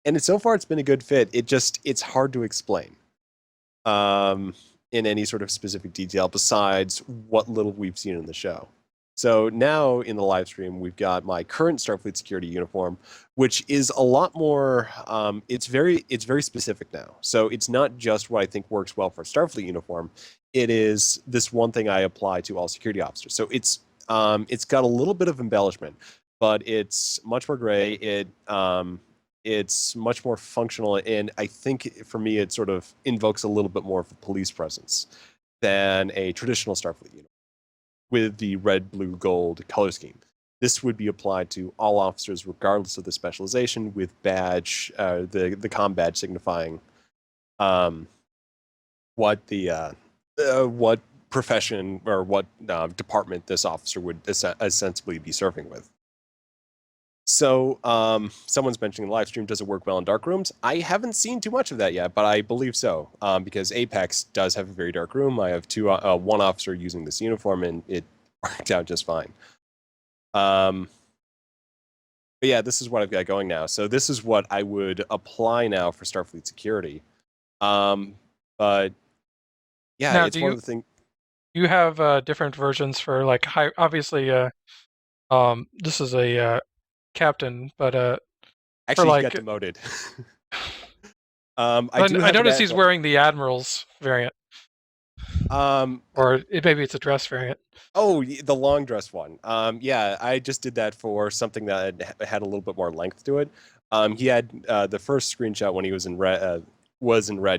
And so far it's been a good fit. It's hard to explain in any sort of specific detail besides what little we've seen in the show. So now in the live stream, we've got my current Starfleet security uniform, which is a lot more. It's very specific now. So it's not just what I think works well for Starfleet uniform. It is this one thing I apply to all security officers. So it's got a little bit of embellishment, but it's much more gray. It's much more functional, and I think for me, it sort of invokes a little bit more of a police presence than a traditional Starfleet uniform with the red, blue, gold color scheme. This would be applied to all officers regardless of the specialization, with badge, the com badge signifying what profession or what department this officer would ostensibly be serving with. So someone's mentioning the live stream, does it work well in dark rooms? I haven't seen too much of that yet, but I believe so, because Apex does have a very dark room. I have one officer using this uniform, and it worked out just fine. But yeah, this is what I've got going now. So this is what I would apply now for Starfleet security. But yeah, Now, it's one of the things. You have different versions for like high. Obviously, this is a captain, but Actually, like, he got demoted. I noticed he's wearing the Admiral's variant. Or maybe it's a dress variant. Oh, the long dress one. Yeah, I just did that for something that had a little bit more length to it. He had the first screenshot when he was in red.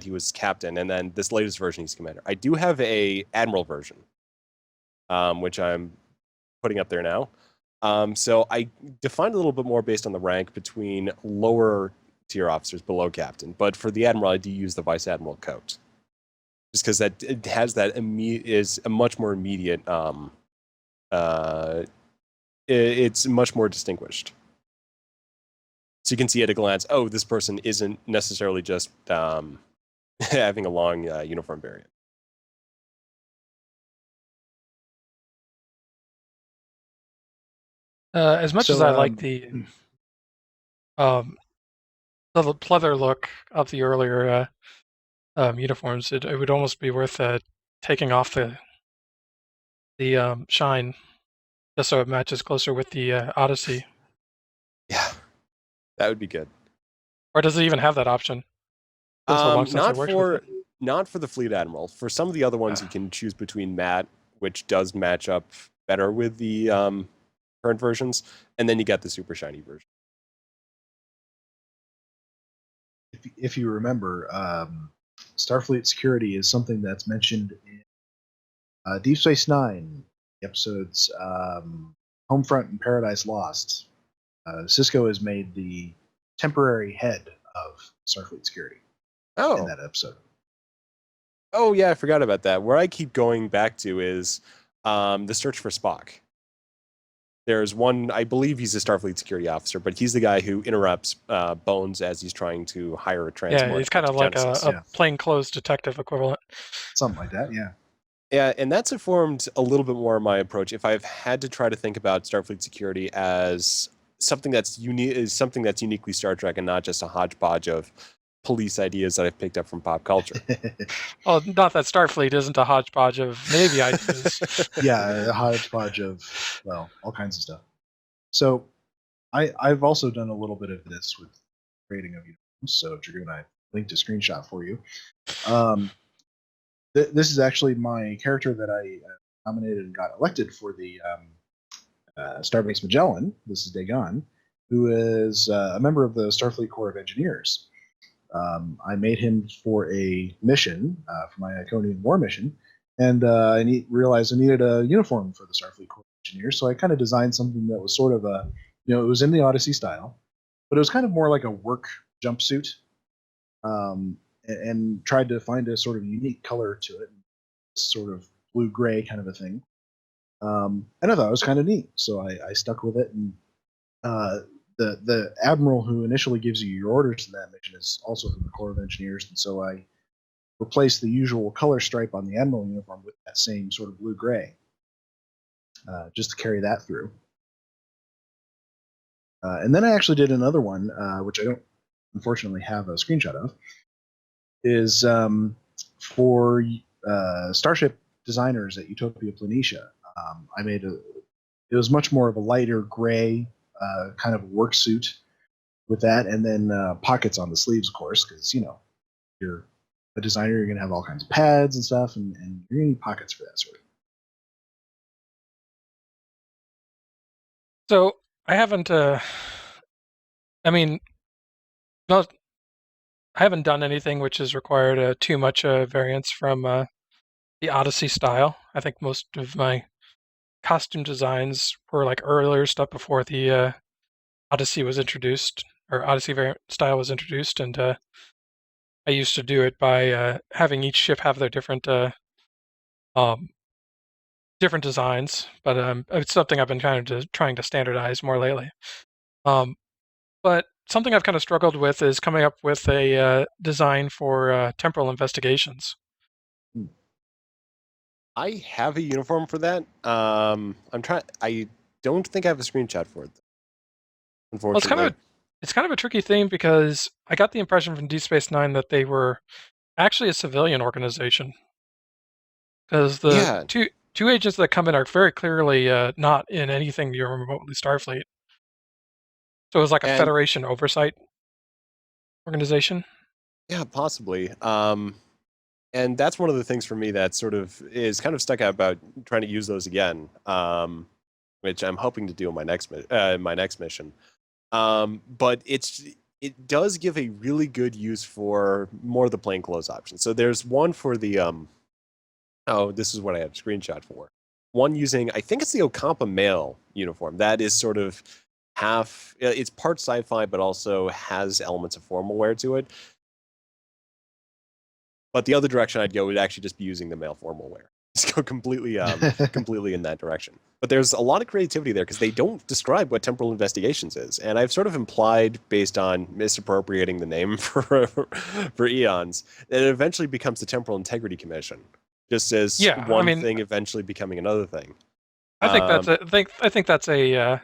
He was captain, and then this latest version he's commander. I do have a admiral version, which I'm putting up there now. So I defined a little bit more based on the rank between lower tier officers below captain. But for the admiral, I do use the vice admiral coat, just because that it has that is a much more immediate. It's much more distinguished. So you can see at a glance, oh, this person isn't necessarily just having a long uniform variant. As much as I like the pleather look of the earlier uniforms, it would almost be worth taking off the shine, just so it matches closer with the Odyssey. Yeah, that would be good. Or does it even have that option? Not for the Fleet Admiral. For some of the other ones, you can choose between matte, which does match up better with the current versions, and then you get the super shiny version. If you remember, Starfleet security is something that's mentioned in Deep Space Nine episodes, Homefront and Paradise Lost. Cisco has made the temporary head of Starfleet security in that episode. Oh yeah, I forgot about that. Where I keep going back to is the search for Spock. There's one, I believe he's a Starfleet security officer, but he's the guy who interrupts Bones as he's trying to hire a transport. Yeah, he's kind of like a plainclothes detective equivalent. Something like that, yeah. Yeah, and that's informed a little bit more of my approach. If I've had to try to think about Starfleet security as something that's uniquely Star Trek and not just a hodgepodge of police ideas that I've picked up from pop culture. Well, not that Starfleet isn't a hodgepodge of Navy ideas. Yeah, a hodgepodge of, well, all kinds of stuff. So I've also done a little bit of this with creating of uniforms. So Dragoon, I linked a screenshot for you. This is actually my character that I nominated and got elected for the Starbase Magellan. This is Dagon, who is a member of the Starfleet Corps of Engineers. I made him for a mission, for my Iconian War mission, and I realized I needed a uniform for the Starfleet Corps of Engineers, so I kind of designed something that was sort of a, it was in the Odyssey style, but it was kind of more like a work jumpsuit, and tried to find a sort of unique color to it, sort of blue-gray kind of a thing. And I thought it was kind of neat, so I stuck with it, and the admiral who initially gives you your orders in that mission is also from the Corps of Engineers, and so I replaced the usual color stripe on the admiral uniform with that same sort of blue-gray, just to carry that through. And then I actually did another one, which I don't unfortunately have a screenshot of, is for Starship designers at Utopia Planitia. I made it was much more of a lighter gray kind of work suit with that, and then pockets on the sleeves, of course, because you're a designer, you're going to have all kinds of pads and stuff, and you're going to need pockets for that sort of thing. So I haven't. I mean, not. I haven't done anything which has required too much variance from the Odyssey style. I think most of my costume designs were like earlier stuff before the Odyssey was introduced, or Odyssey variant style was introduced, and I used to do it by having each ship have their different different designs. But it's something I've been kind of trying to standardize more lately. But something I've kind of struggled with is coming up with a design for temporal investigations. I have a uniform for that. I'm trying. I don't think I have a screenshot for it, unfortunately. Well, it's kind of a tricky thing because I got the impression from Deep Space Nine that they were actually a civilian organization. Because the two agents that come in are very clearly not in anything near remotely Starfleet. So it was like a Federation oversight organization. Yeah, possibly. And that's one of the things for me that sort of is kind of stuck out about trying to use those again, which I'm hoping to do in my next mission. But it does give a really good use for more of the plainclothes options. So there's one for the this is what I had a screenshot for. One using, I think it's the Ocampa male uniform. That is sort of it's part sci-fi, but also has elements of formal wear to it. But the other direction I'd go would actually just be using the male formal wear. Just go completely in that direction. But there's a lot of creativity there because they don't describe what temporal investigations is. And I've sort of implied, based on misappropriating the name for eons, that it eventually becomes the Temporal Integrity Commission. Just as one thing eventually becoming another thing. I think that's a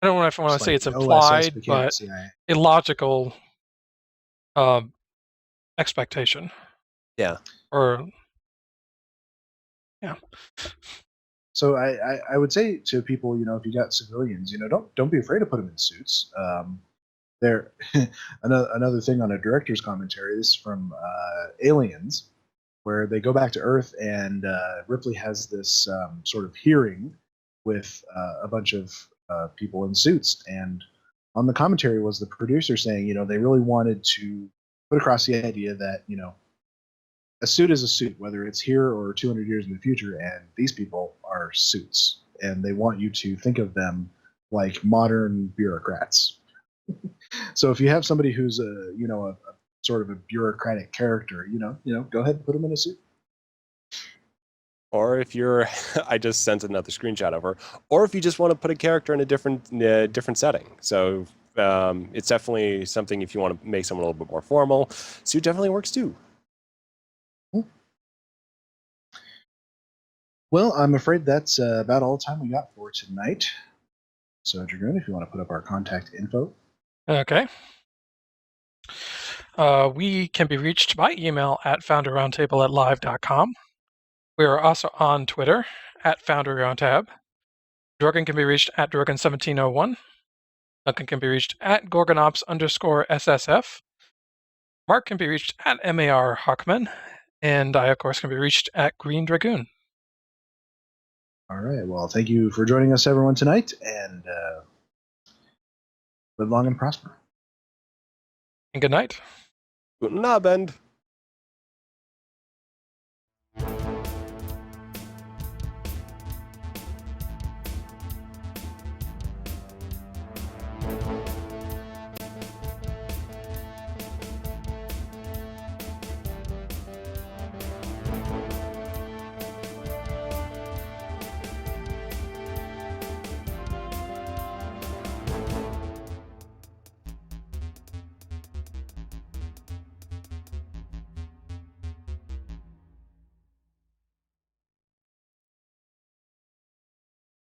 I don't know if I want to say it's implied, but a logical expectation. Yeah. So I would say to people, if you got civilians, don't be afraid to put them in suits. They're another thing on a director's commentary. This is from Aliens, where they go back to Earth and Ripley has this sort of hearing with a bunch of people in suits, and on the commentary was the producer saying, they really wanted to put across the idea that a suit is a suit, whether it's here or 200 years in the future, and these people are suits, and they want you to think of them like modern bureaucrats. So if you have somebody who's a sort of a bureaucratic character, go ahead and put them in a suit. Or if you're, I just sent another screenshot of her. Or if you just want to put a character in a different setting. So it's definitely something if you want to make someone a little bit more formal. Suit definitely works too. Well, I'm afraid that's about all the time we got for tonight. So, Dragoon, if you want to put up our contact info. Okay. We can be reached by email at foundryroundtable@live.com. We are also on Twitter at Foundry Roundtab. Drogyn can be reached at Drogyn1701. Duncan can be reached at Gorgonops_SSF. Mark can be reached at Markhawkman. And I, of course, can be reached at Greendragoon. All right. Well, thank you for joining us, everyone, tonight, and live long and prosper. And good night. Guten Abend.